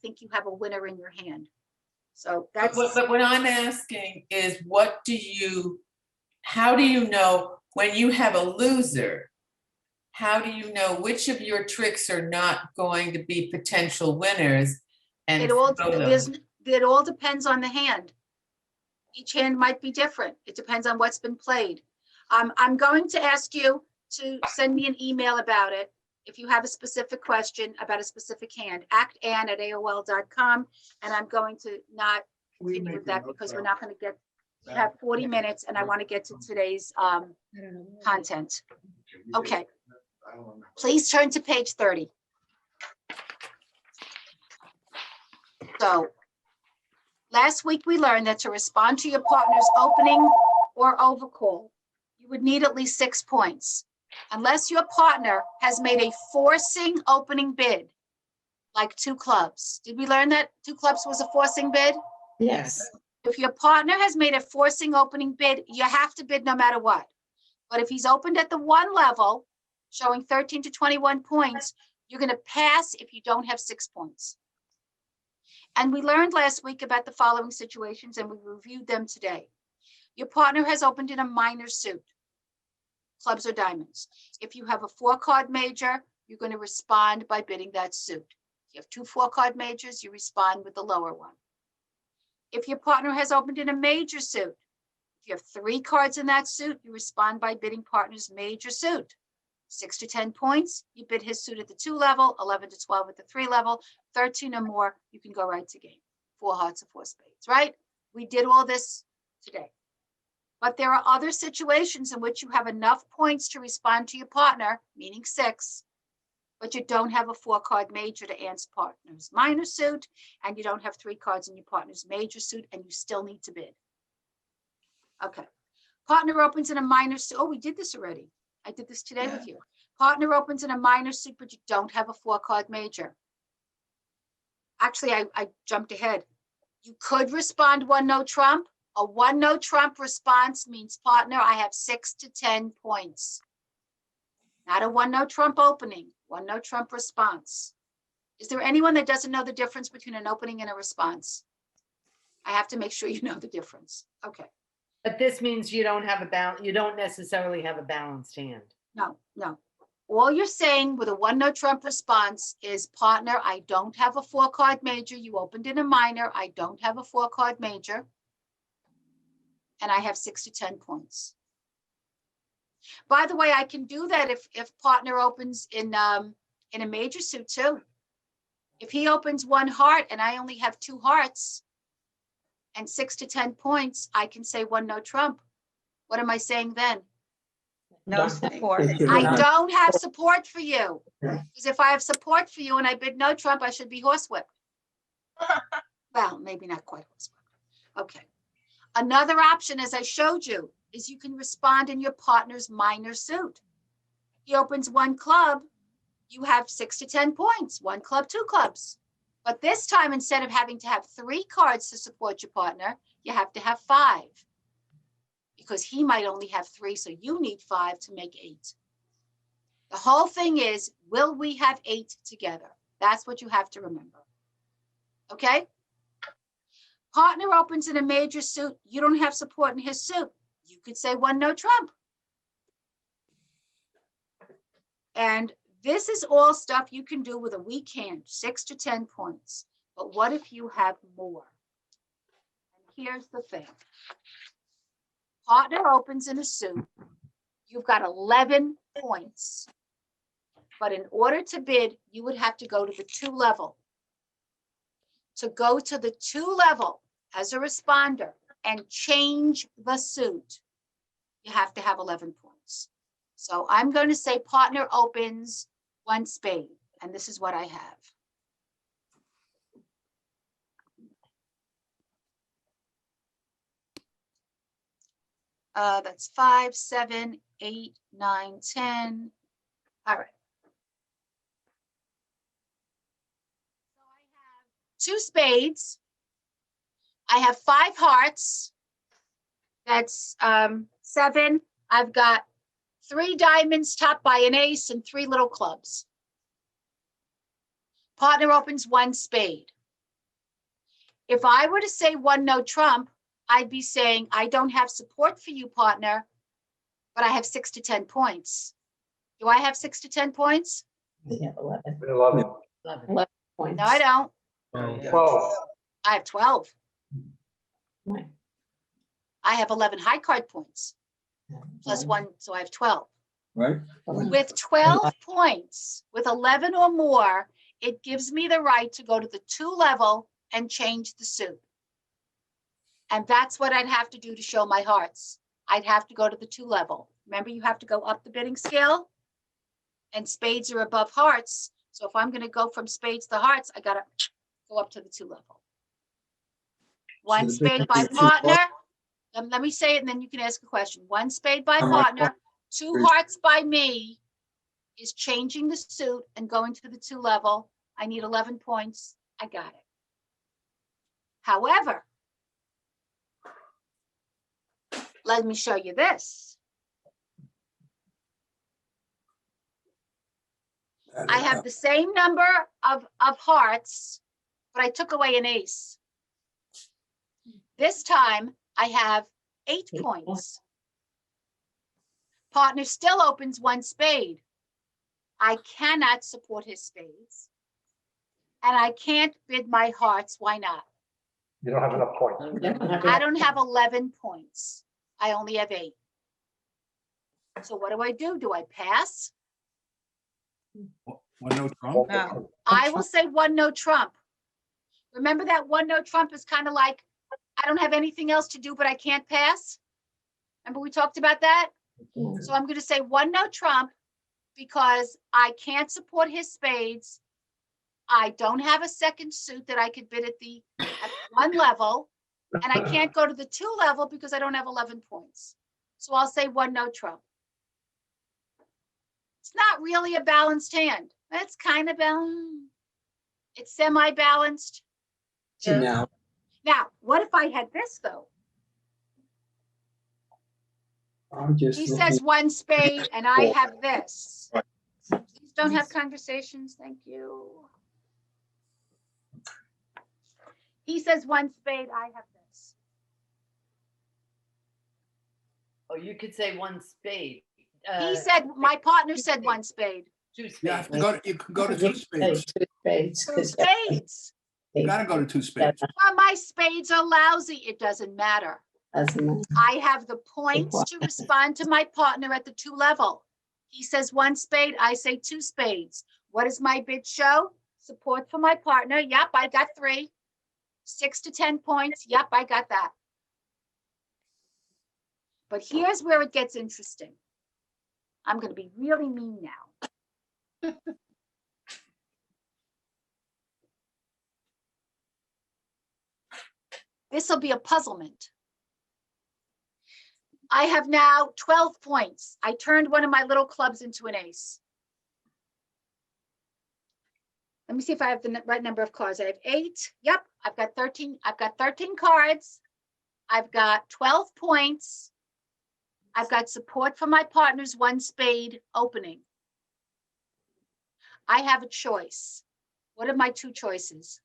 think you have a winner in your hand. So that's But what I'm asking is, how do you know when you have a loser? How do you know which of your tricks are not going to be potential winners? And it all throw them? it all depends on the hand. Each hand might be different. It depends on what's been played. I'm going to ask you to send me an email about it if you have a specific question about a specific hand. actann@aol.com, and I'm going to not continue with that because we're not going to have 40 minutes, and I want to get to today's content. Okay. Please turn to page 30. So last week we learned that to respond to your partner's opening or overcall, you would need at least 6 points. Unless your partner has made a forcing opening bid, like 2 clubs. Did we learn that 2 clubs was a forcing bid? Yes. If your partner has made a forcing opening bid, you have to bid no matter what. But if he's opened at the 1 level, showing 13 to 21 points, you're going to pass if you don't have 6 points. And we learned last week about the following situations, and we reviewed them today. Your partner has opened in a minor suit, clubs or diamonds. If you have a 4-card major, you're going to respond by bidding that suit. If you have 2 4-card majors, you respond with the lower one. If your partner has opened in a major suit, if you have 3 cards in that suit, you respond by bidding partner's major suit. 6 to 10 points, you bid his suit at the 2 level, 11 to 12 at the 3 level, 13 or more, you can go right to game. 4 hearts or 4 spades, right? We did all this today. But there are other situations in which you have enough points to respond to your partner, meaning 6, but you don't have a 4-card major to answer partner's minor suit, and you don't have 3 cards in your partner's major suit, and you still need to bid. Okay. Partner opens in a minor suit. Oh, we did this already. I did this today with you. Partner opens in a minor suit, but you don't have a 4-card major. Actually, I jumped ahead. You could respond 1 no trump. A 1 no trump response means, partner, I have 6 to 10 points. Not a 1 no trump opening, 1 no trump response. Is there anyone that doesn't know the difference between an opening and a response? I have to make sure you know the difference. Okay. But this means you don't necessarily have a balanced hand. No. All you're saying with a 1 no trump response is, partner, I don't have a 4-card major. You opened in a minor. I don't have a 4-card major. And I have 6 to 10 points. By the way, I can do that if partner opens in a major suit too. If he opens 1 heart and I only have 2 hearts and 6 to 10 points, I can say 1 no trump. What am I saying then? No support. I don't have support for you. Because if I have support for you and I bid no trump, I should be horsewhipped. Well, maybe not quite horsewhipped. Okay. Another option, as I showed you, is you can respond in your partner's minor suit. He opens 1 club, you have 6 to 10 points, 1 club, 2 clubs. But this time, instead of having to have 3 cards to support your partner, you have to have 5. Because he might only have 3, so you need 5 to make 8. The whole thing is, will we have 8 together? That's what you have to remember. Okay? Partner opens in a major suit. You don't have support in his suit. You could say 1 no trump. And this is all stuff you can do with a weak hand, 6 to 10 points. But what if you have more? And here's the thing. Partner opens in a suit. You've got 11 points. But in order to bid, you would have to go to the 2 level. To go to the 2 level as a responder and change the suit, you have to have 11 points. So I'm going to say partner opens 1 spade, and this is what I have. That's 5, 7, 8, 9, 10. All right. So I have 2 spades. I have 5 hearts. That's 7. I've got 3 diamonds topped by an ace and 3 little clubs. Partner opens 1 spade. If I were to say 1 no trump, I'd be saying I don't have support for you, partner, but I have 6 to 10 points. Do I have 6 to 10 points? Yeah, 11. 11. 11 points. No, I don't. 12. I have 12. Right. I have 11 high card points plus 1, so I have 12. Right? With 12 points, with 11 or more, it gives me the right to go to the 2 level and change the suit. And that's what I'd have to do to show my hearts. I'd have to go to the 2 level. Remember, you have to go up the bidding scale, and spades are above hearts. So if I'm going to go from spades to hearts, I got to go up to the 2 level. 1 the spade bid by is 2 partner. Let me say it, and then you can ask a question. 1 spade by How much partner, 2 hearts by me is changing the suit and going to the 2 level. I need 11 points. I got it. However, let me show you this. I have the same number of hearts, but I took away an ace. This time I have 8 points. Partner still opens 1 spade. I cannot support his spades. And I can't bid my hearts. Why not? You don't have enough points. I don't have 11 points. I only have 8. So what do? Do I pass? 1 no trump. No. I will say 1 no trump. Remember that 1 no trump is kind of like, I don't have anything else to do, but I can't pass. Remember we talked about that? So I'm going to say 1 no trump because I can't support his spades. I don't have a second suit that I could bid at 1 level, and I can't go to the 2 level because I don't have 11 points. So I'll say 1 no trump. It's not really a balanced hand. It's kind of balanced. It's semi-balanced. So now, Now, what if I had this though? I'm just He looking. says 1 spade and I have this. Please don't have conversations. Thank you. He says 1 spade, I have this. Oh, you could say 1 spade. He said, my partner said 1 spade. 2 You have spades. to go, you can go to 2 spades. 2 spades. 2 spades. You gotta go to 2 spades. Well, my spades are lousy. It doesn't matter. Doesn't matter. I have the points to respond to my partner at the 2 level. He says 1 spade, I say 2 spades. What does my bid show? Support for my partner. Yep, I got 3. 6 to 10 points. Yep, I got that. But here's where it gets interesting. I'm going to be really mean now. This will be a puzzlement. I have now 12 points. I turned one of my little clubs into an ace. Let me see if I have the right number of cards. I have 8. Yep, I've got 13. I've got 13 cards. I've got 12 points. I've got support for my partner's 1 spade opening. I have a choice. What are my 2 choices?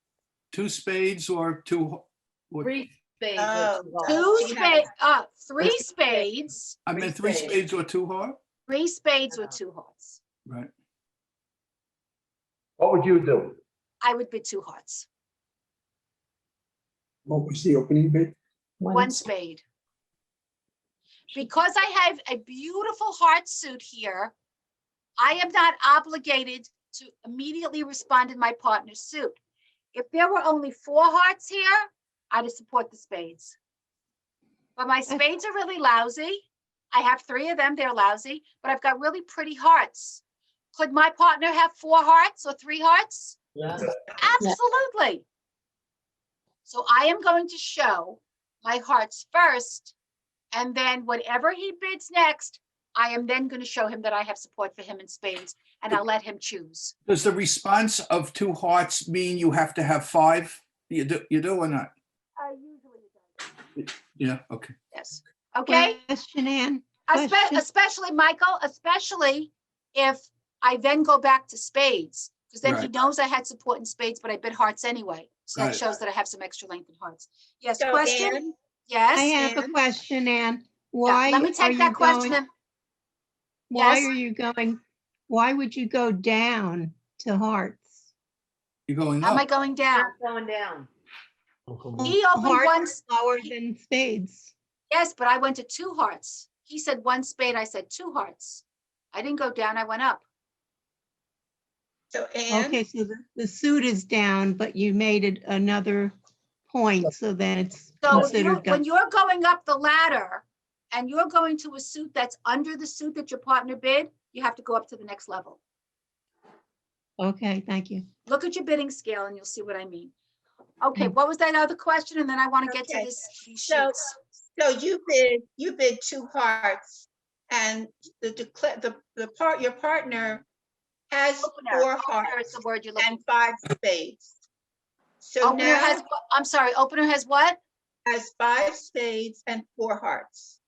2 spades or 2. 3 spades. Oh, or 2 2 spades, 3 spades, I meant 3 spades or 2 heart. 3 spades with 2 hearts. Right. What would you do? I would bid 2 hearts, What was the opening bid? 1 spade. Because I have a beautiful heart suit here, I am not obligated to immediately respond to my partner's suit. If there were only 4 hearts here, I'd support the spades. But my spades are really lousy. I have 3 of them, they're lousy, but I've got really pretty hearts. Could my partner have 4 hearts or 3 hearts? Yeah. Absolutely. So I am going to show my hearts first, and then whatever he bids next, I am then going to show him that I have support for him in spades, and I'll let him choose. Does the response of 2 hearts mean you have to have 5 You do or not? Usually it does. Yeah, okay. Yes. Okay. Question, Ann? Espe- Question? Especially, Michael, especially if I then go back to spades, because then he Right. knows I had support in spades, but I bid hearts anyway. So that Right. shows that I have some extra length in hearts. Yes, So, question? Ann? Yes? I have a Ann? question, Ann. Yeah, Why let me are take you that question. going, and- why Yes? are you going, why would you go down to hearts? You're going Am I up. going down? Not going down. He opened Hearts once. are lower than spades. Yes, but I went to two hearts. He said one spade, I said two hearts. I didn't go down, I went up. So Ann? Okay, so the suit is down, but you made it another point, so then it's So if considered. when you're going up the ladder and you're going to a suit that's under the suit that your partner bid, you have to go up to the next level. Okay, thank you. Look at your bidding scale and you'll see what I mean. Okay, what was that other question? And then I want to get to Okay, these so- sheets. So you bid two hearts and your partner has Opener. four Opener is hearts the word you're looking and five spades. So for. Opener now has, I'm sorry, opener has what? has five spades and four hearts.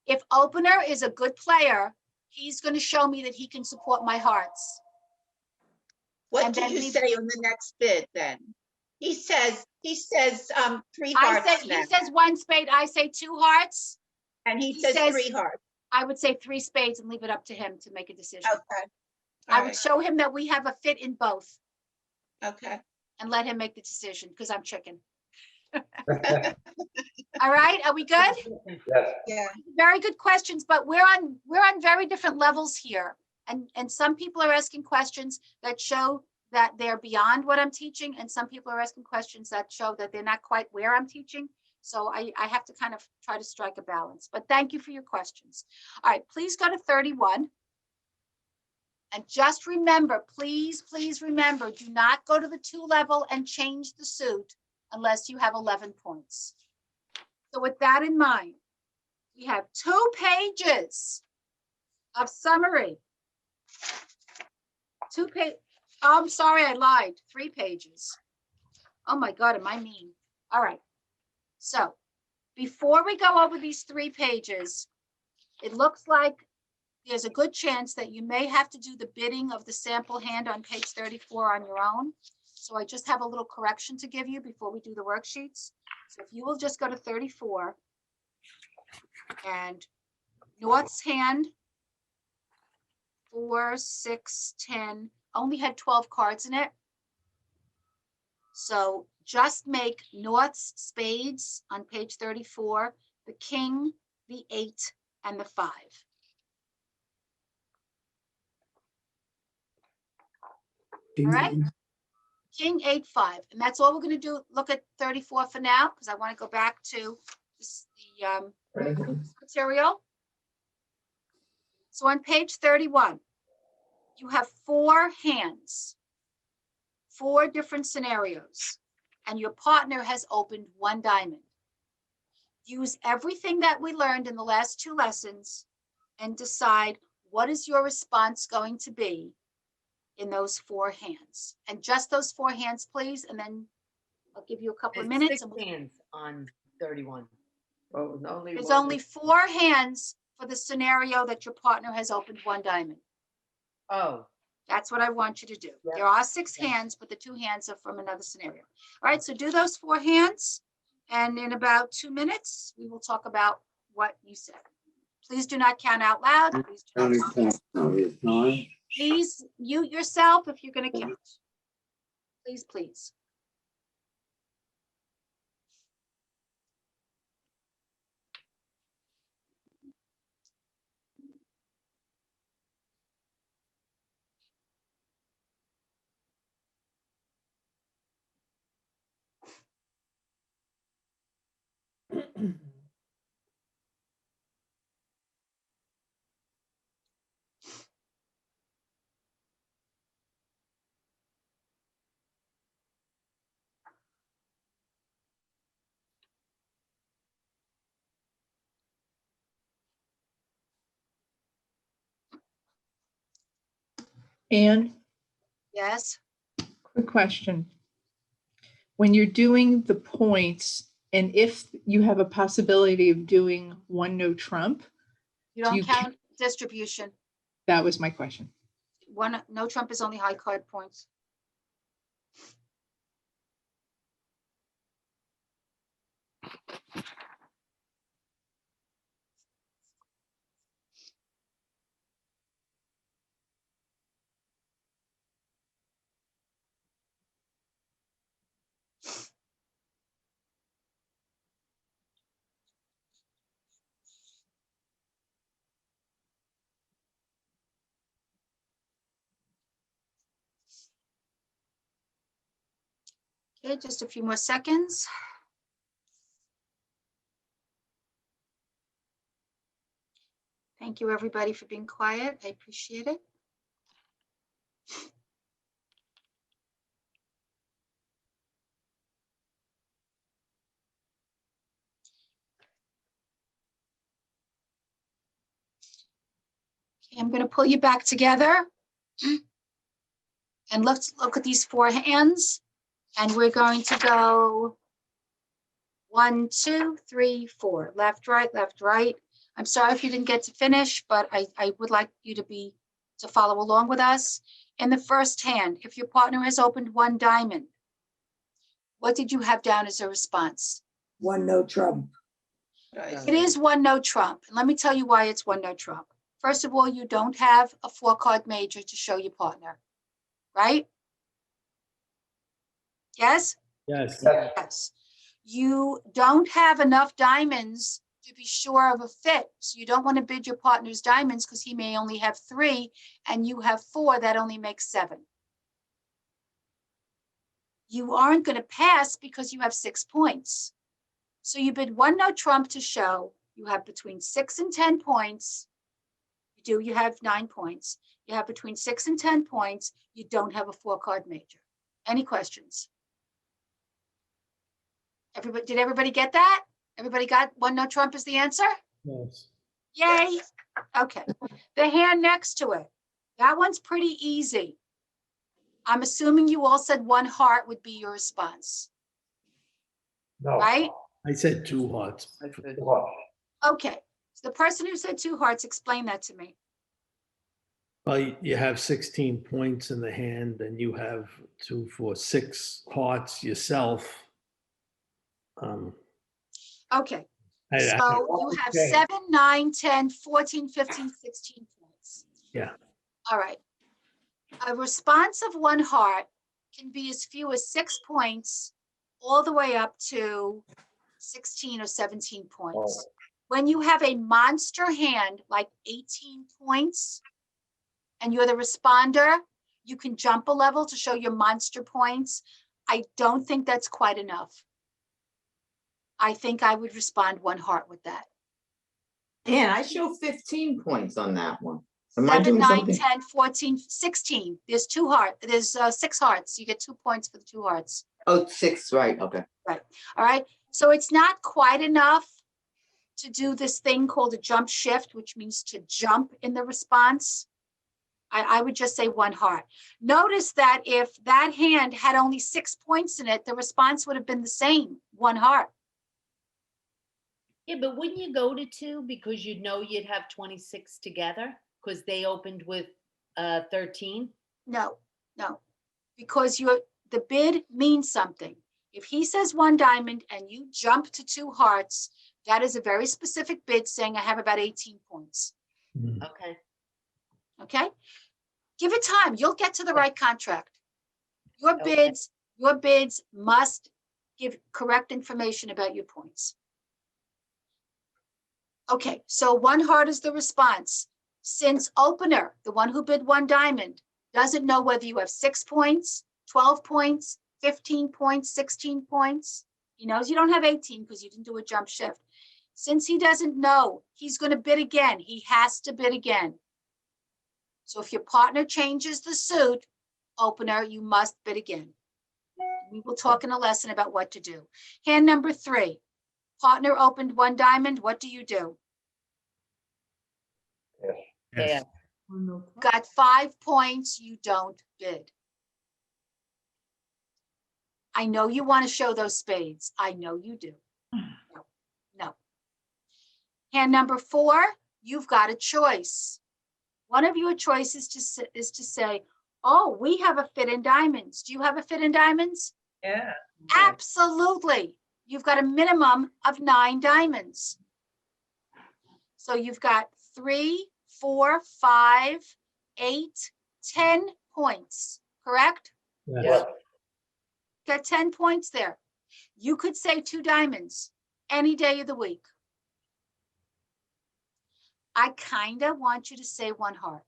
If opener is a good player, he's going to show me that he can support my hearts. What And do then you we- say on the next bid then? He says three I hearts say, now, he says one spade, I say two hearts. and he he says says- three hearts. I would say three spades and leave it up to him to make a decision. Okay. I All would right, show him that we have a fit in both okay. and let him make the decision because I'm chicken. All right, are we good? Yeah. Very good questions, but we're on very different levels here. And some people are asking questions that show that they're beyond what I'm teaching, and some people are asking questions that show that they're not quite where I'm teaching. So I have to kind of try to strike a balance, but thank you for your questions. All right, please go to 31. And just remember, please remember, do not go to the 2 level and change the suit unless you have 11 points. So with that in mind, we have 2 pages of summary. 2 page, oh, I'm sorry, I lied, 3 pages. Oh my God, am I mean? All right. So before we go over these 3 pages, it looks like there's a good chance that you may have to do the bidding of the sample hand on page 34 on your own. So I just have a little correction to give you before we do the worksheets. So if you will just go to 34 and North's hand, 4, 6, 10, only had 12 cards in it. So just make North's spades on page 34, the king, the 8, and the 5. All right. King, 8, 5. And that's all we're going to do. Look at 34 for now, because I want to go back to the material. So on page 31, you have 4 hands, 4 different scenarios, and your partner has opened 1 diamond. Use everything that we learned in the last 2 lessons and decide what is your response going to be in those 4 hands. And just those 4 hands, please, and then I'll give you a couple of There's minutes. 6 hands on 31. Oh, only There's one. only 4 hands for the scenario that your partner has opened 1 diamond. Oh, That's what I want you to do. Yep. There are 6 hands, but the 2 hands are from another scenario. All right, so do those 4 hands. And in about 2 minutes, we will talk about what you said. Please do not count out loud. Please do not Please mute yourself if you're going to count. Please, please. Anne, Yes. quick question. when you're doing the points, and if you have a possibility of doing one no trump, You don't you count distribution. that was my question. One, no trump is only high card points. Okay, just a few more seconds. Thank you, everybody, for being quiet. I appreciate it. Okay, I'm going to pull you back together. And let's look at these four hands. And we're going to go 1, 2, 3, 4. Left, right, left, right. I'm sorry if you didn't get to finish, but I would like you to follow along with us. In the first hand, if your partner has opened one diamond, what did you have down as a response? One no trump. It is one no trump. And let me tell you why it's one no trump. First of all, you don't have a 4-card major to show your partner, right? Yes? Yes. Yes. You don't have enough diamonds to be sure of a fit. So you don't want to bid your partner's diamonds because he may only have 3 and you have 4. That only makes 7. You aren't going to pass because you have 6 points. So you bid one no trump to show you have between 6 and 10 points. You have 9 points. You have between 6 and 10 points. You don't have a 4-card major. Any questions? Did everybody get that? Everybody got one no trump is the answer? Yes. Yay. Okay. The hand next to it. That one's pretty easy. I'm assuming you all said one heart would be your response. No. Right? I said 2 hearts. Okay. So the person who said 2 hearts, explain that to me. Well, you have 16 points in the hand, and you have 2, 4, 6 hearts yourself. Okay. I- So you have 7, 9, 10, 14, 15, 16 points. Yeah. All right. A response of one heart can be as few as 6 points all the way up to 16 or 17 points. When you have a monster hand like 18 points and you're the responder, you can jump a level to show your monster points. I don't think that's quite enough. I think I would respond one heart with that. And I show 15 points on that one. Am I 7, doing 9, something? 10, 14, 16. There's 6 hearts. You get 2 points for the 2 hearts. Oh, 6, right, okay. Right. All right. So it's not quite enough to do this thing called a jump shift, which means to jump in the response. I would just say one heart. Notice that if that hand had only 6 points in it, the response would have been the same, one heart. Yeah, but wouldn't you go to 2 because you'd know you'd have 26 together because they opened with 13? No, because the bid means something. If he says one diamond and you jump to 2 hearts, that is a very specific bid saying I have about 18 points. Okay. Okay? Give it time. You'll get to the right contract. Your Okay. bids must give correct information about your points. Okay, so one heart is the response. Since opener, the one who bid one diamond, doesn't know whether you have 6 points, 12 points, 15 points, 16 points. He knows you don't have 18 because you didn't do a jump shift. Since he doesn't know, he's going to bid again. He has to bid again. So if your partner changes the suit, opener, you must bid again. We will talk in a lesson about what to do. Hand number 3, partner opened one diamond. What do you do? Yeah. Got 5 points, you don't bid. I know you want to show those spades. I know you do. No, no. Hand number 4, you've got a choice. One of your choices is to say, oh, we have a fit in diamonds. Do you have a fit in diamonds? Yeah. Absolutely. You've got a minimum of 9 diamonds. So you've got 3, 4, 5, 8, 10 points, correct? Yes. Got 10 points there. You could say 2 diamonds any day of the week. I kind of want you to say 1 heart.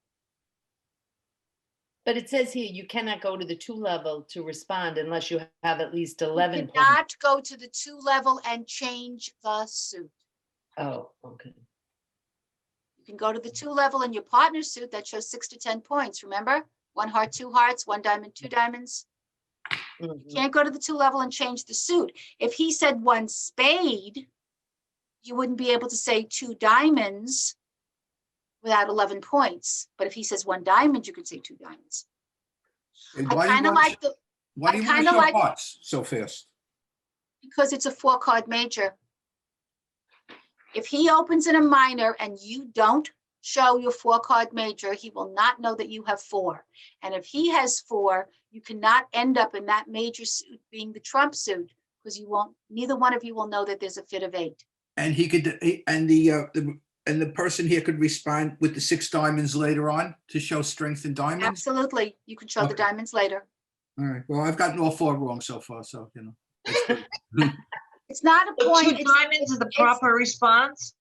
But it says here, you cannot go to the 2 level to respond unless you have at least 11 You points. cannot go to the 2 level and change the suit. Oh, okay. You can go to the 2 level in your partner's suit that shows 6 to 10 points. Remember? 1 heart, 2 hearts, 1 diamond, 2 diamonds. You Mhm. can't go to the 2 level and change the suit. If he said 1 spade, you wouldn't be able to say 2 diamonds without 11 points. But if he says 1 diamond, you could say 2 diamonds. And I why do you kind of want like the, why do I you want to kinda show like- hearts so fast? because it's a 4-card major. If he opens in a minor and you don't show your 4-card major, he will not know that you have 4. And if he has 4, you cannot end up in that major suit being the trump suit, because you won't, neither one of you will know that there's a fit of 8. And the person here could respond with the 6 diamonds later on to show strength in diamonds. Absolutely. You can show the Okay. diamonds later. All right. Well, I've gotten all 4 wrong so far, so you know. That's good. It's not a So point. 2 diamonds is the it's- proper response?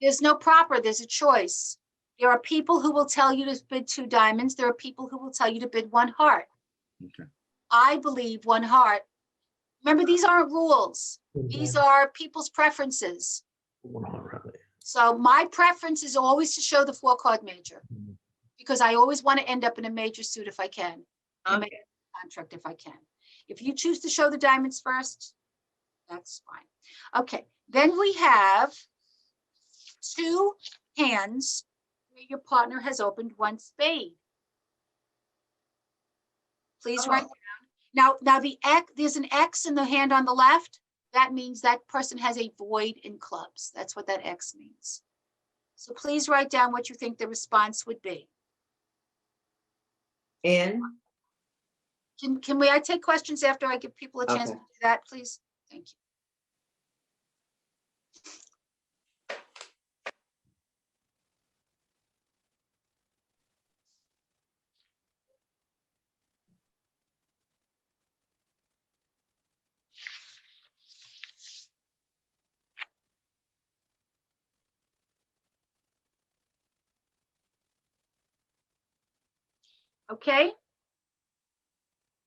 There's no proper, there's a choice. There are people who will tell you to bid 2 diamonds. There are people who will tell you to bid 1 heart. Okay. I believe 1 heart. Remember, these aren't rules. These are people's preferences. 1 heart, really. So my preference is always to show the 4-card major, because I always want to end up in a major suit if I can, in a major contract if I can. If you choose to show the diamonds first, that's fine. Okay, then we have 2 hands where your partner has opened 1 spade. Please write down. Now there's an X in the hand on the left. That means that person has a void in clubs. That's what that X means. So please write down what you think the response would be. And Can I take questions after I give people a chance to Okay. do that, please? Thank you. Okay.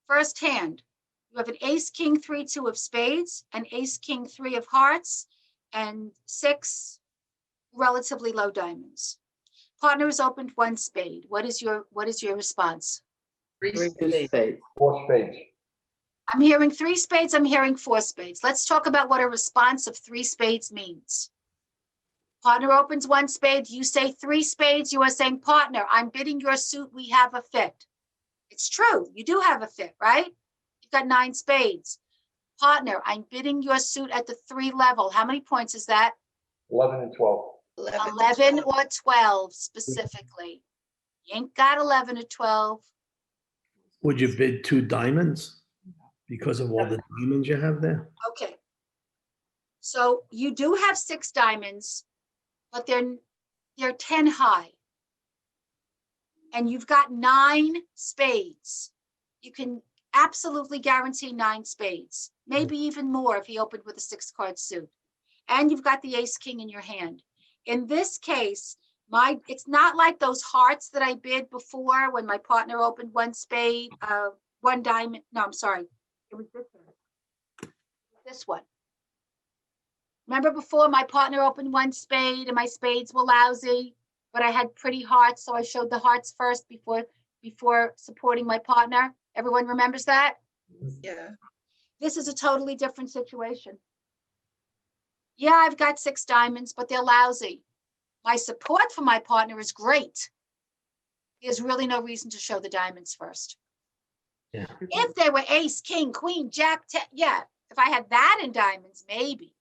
First hand, you have an ace, king, 3, 2 of spades, an ace, king, 3 of hearts, and 6 relatively low diamonds. Partner has opened 1 spade. What is your response? 3 2 spades. spades. 4 spades. I'm hearing 3 spades, I'm hearing 4 spades. Let's talk about what a response of 3 spades means. Partner opens 1 spade, you say 3 spades, you are saying, partner, I'm bidding your suit, we have a fit. It's true, you do have a fit, right? You've got 9 spades. Partner, I'm bidding your suit at the 3 level. How many points is that? 11 and 12. 11 or 12 specifically. You ain't got 11 or 12. Would you bid 2 diamonds because of all the diamonds you have there? Okay. So you do have 6 diamonds, but they're 10 high. And you've got 9 spades. You can absolutely guarantee 9 spades, maybe even more if he opened with a 6-card suit. And you've got the ace king in your hand. In this case, it's not like those hearts that I bid before when my partner opened 1 spade, 1 diamond. No, I'm sorry. It was this one. This one. Remember before my partner opened 1 spade and my spades were lousy, but I had pretty hearts, so I showed the hearts first before supporting my partner. Everyone remembers that? Yeah. This is a totally different situation. Yeah, I've got 6 diamonds, but they're lousy. My support for my partner is great. There's really no reason to show the diamonds first. Yeah. If they were ace, king, queen, jack, yeah, if I had that in diamonds, maybe.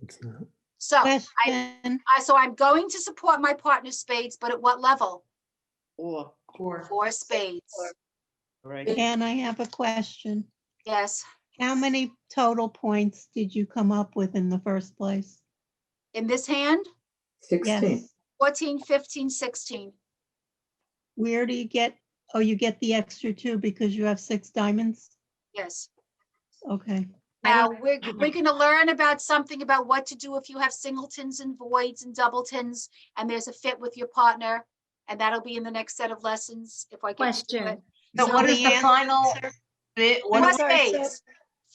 It's not. So Question, so I'm going to support my partner's spades, but at what level? Or, Four spades. Right. Ken, I have a question. Yes, How many total points did you come up with in the first place? in this hand, 16. Yes. 14, 15, 16. Where do you get, oh, you get the extra 2 because you have 6 diamonds? Yes. Okay. Now, we're going to learn about something about what to do if you have singletons and voids and doubletons, and there's a fit with your partner, and that'll be in the next set of lessons if I get to do it. Question. So what is the final answer- bit? Four What is, spades.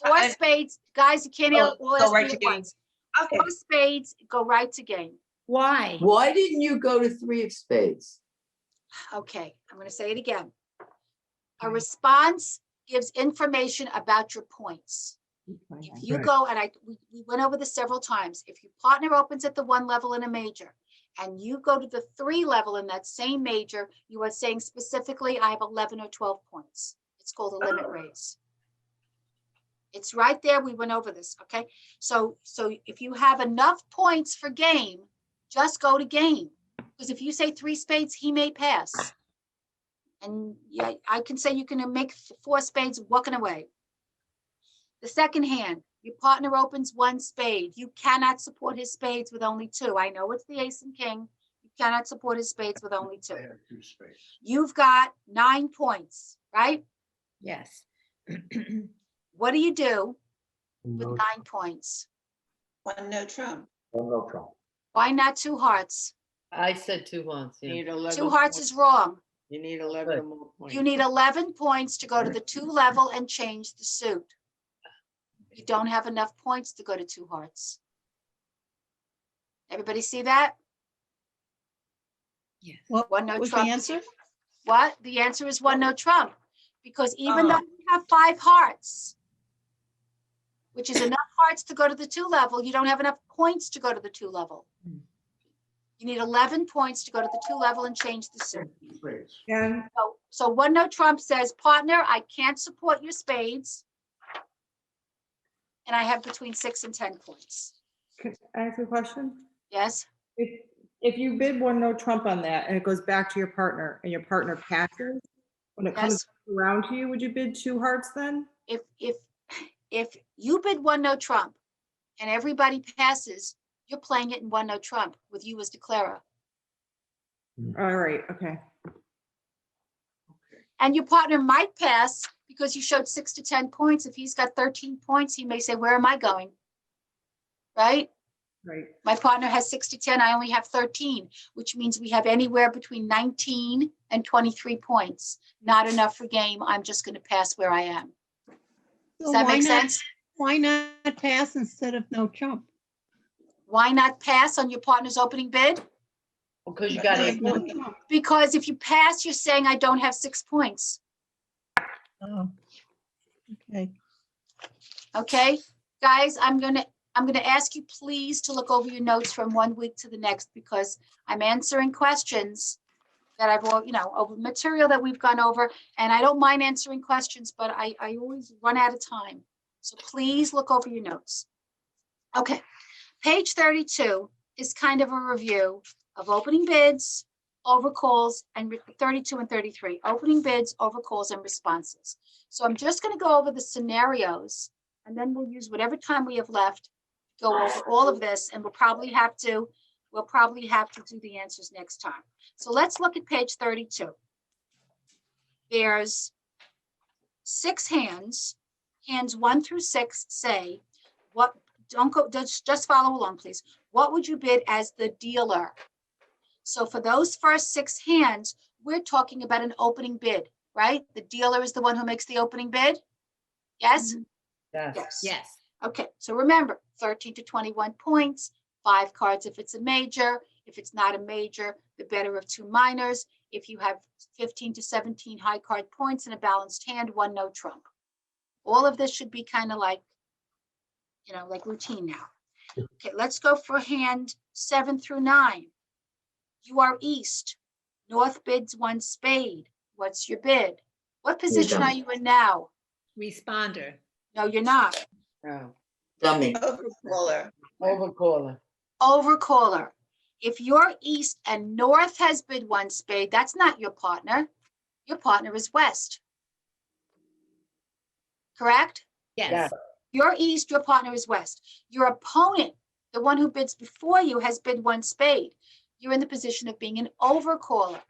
Four And- spades. Guys, you can't Oh, all go ask right me to at game. once. Okay, Four spades, go right to game. Why? Why didn't you go to 3 of spades? Okay, I'm going to say it again. A response gives information about your points. If you Right. go, and we went over this several times, if your partner opens at the 1 level in a major and you go to the 3 level in that same major, you are saying specifically, I have 11 or 12 points. It's called a limit raise. It's right there. We went over this. Okay. So if you have enough points for game, just go to game. Because if you say 3 spades, he may pass. And yeah, I can say you can make 4 spades walking away. The second hand, your partner opens 1 spade. You cannot support his spades with only 2. I know it's the ace and king. You cannot support his spades with only 2. They have 2 spades. You've got 9 points, right? Yes. What do you do with No. 9 points? one no trump. Oh, no trouble. Why not 2 hearts? I said 2 hearts. you Yeah. need 11. 2 hearts is wrong. You need 11 or more points. You need 11 points to go to the 2 level and change the suit. You don't have enough points to go to 2 hearts. Everybody see that? What One no was the trump. answer? What? The answer is 1 no trump. Because even though you have 5 hearts, which is enough hearts to go to the 2 level, you don't have enough points to go to the 2 level. You need 11 points to go to the 2 level and change the suit. Spades. And So 1 no trump says, partner, I can't support your spades. And I have between 6 and 10 points. Can I ask a question? Yes? If you bid 1 no trump on that and it goes back to your partner and your partner passes, when it comes around to you, would you bid 2 hearts then? If you bid 1 no trump and everybody passes, you're playing it in 1 no trump with you as declarer. All right, okay. And your partner might pass because you showed 6 to 10 points. If he's got 13 points, he may say, where am I going? Right? Right. My partner has 6 to 10, I only have 13, which means we have anywhere between 19 and 23 points. Not enough for game. I'm just going to pass where I am. Does So that why make not- sense? Why not pass instead of no trump? Why not pass on your partner's opening bid? Because you got Like 8 no points. trump. Because if you pass, you're saying I don't have 6 points. Oh. Okay. Okay, guys, I'm gonna ask you please to look over your notes from 1 week to the next because I'm answering questions that I've, over material that we've gone over, and I don't mind answering questions, but I always run out of time. So please look over your notes. Okay, page 32 is kind of a review of opening bids, overcalls, and 32 and 33, opening bids, overcalls, and responses. So I'm just going to go over the scenarios, and then we'll use whatever time we have left, go over all of this, and we'll probably have to do the answers next time. So let's look at page 32. There's 6 hands. Hands 1 through 6 say, what, don't go, just follow along, please. What would you bid as the dealer? So for those first 6 hands, we're talking about an opening bid, right? The dealer is the one who makes the opening bid? Yes? Yes. Yes. Okay, so remember, 13 to 21 points, 5 cards if it's a major. If it's not a major, the better of 2 minors. If you have 15 to 17 high card points in a balanced hand, 1 no trump. All of this should be kind of like, like routine now. Okay, let's go for hand 7 through 9. You are east. North bids 1 spade. What's your bid? What position are dummy. you in now? Responder. No, you're not. Dummy. Overcaller. Overcaller. Overcaller. If your east and north has bid one spade, that's not your partner. Your partner is west. Correct? Yes. Your east, your partner is west. Your opponent, the one who bids before you, has bid one spade. You're in the position of being an overcaller.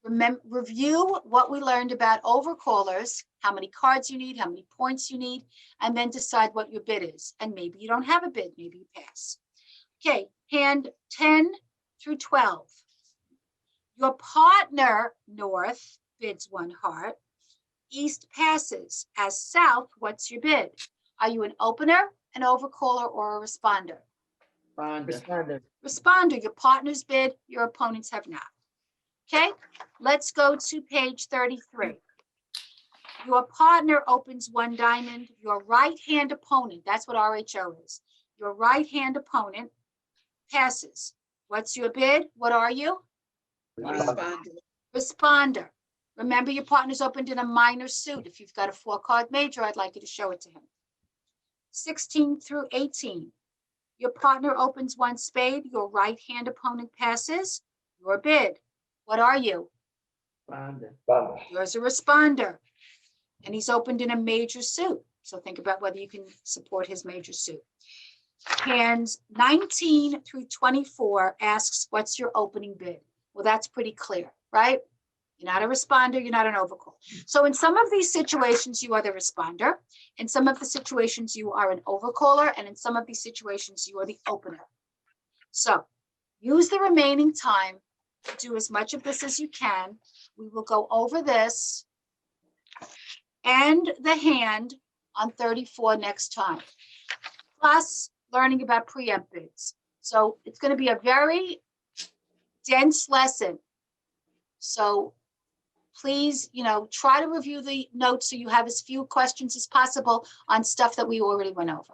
Remember, review what we learned about overcallers, how many cards you need, how many points you need, and then decide what your bid is. And maybe you don't have a bid, maybe you pass. Okay, hand 10 through 12. Your partner, north, bids one heart. East passes. As south, what's your bid? Are you an opener, an overcaller, or a responder? Responder. Responder, your partner's bid, your opponents have not. Okay, let's go to page 33. Your partner opens one diamond, your right-hand opponent, that's what RHO is. Your right-hand opponent passes. What's your bid? What are you? Responder. Responder. Remember, your partner's opened in a minor suit. If you've got a 4-card major, I'd like you to show it to him. 16 through 18. Your partner opens one spade, your right-hand opponent passes. Your bid. What are you? Yours a responder. And he's opened in a major suit. So think about whether you can support his major suit. Hands 19 through 24 asks, what's your opening bid? Well, that's pretty clear, right? You're not a responder, you're not an overcall. So in some of these situations, you are the responder. In some of the situations, you are an overcaller. And in some of these situations, you are the opener. So use the remaining time to do as much of this as you can. We will go over this and the hand on 34 next time, plus learning about preempt bids. So it's going to be a very dense lesson. So please, try to review the notes so you have as few questions as possible on stuff that we already went over.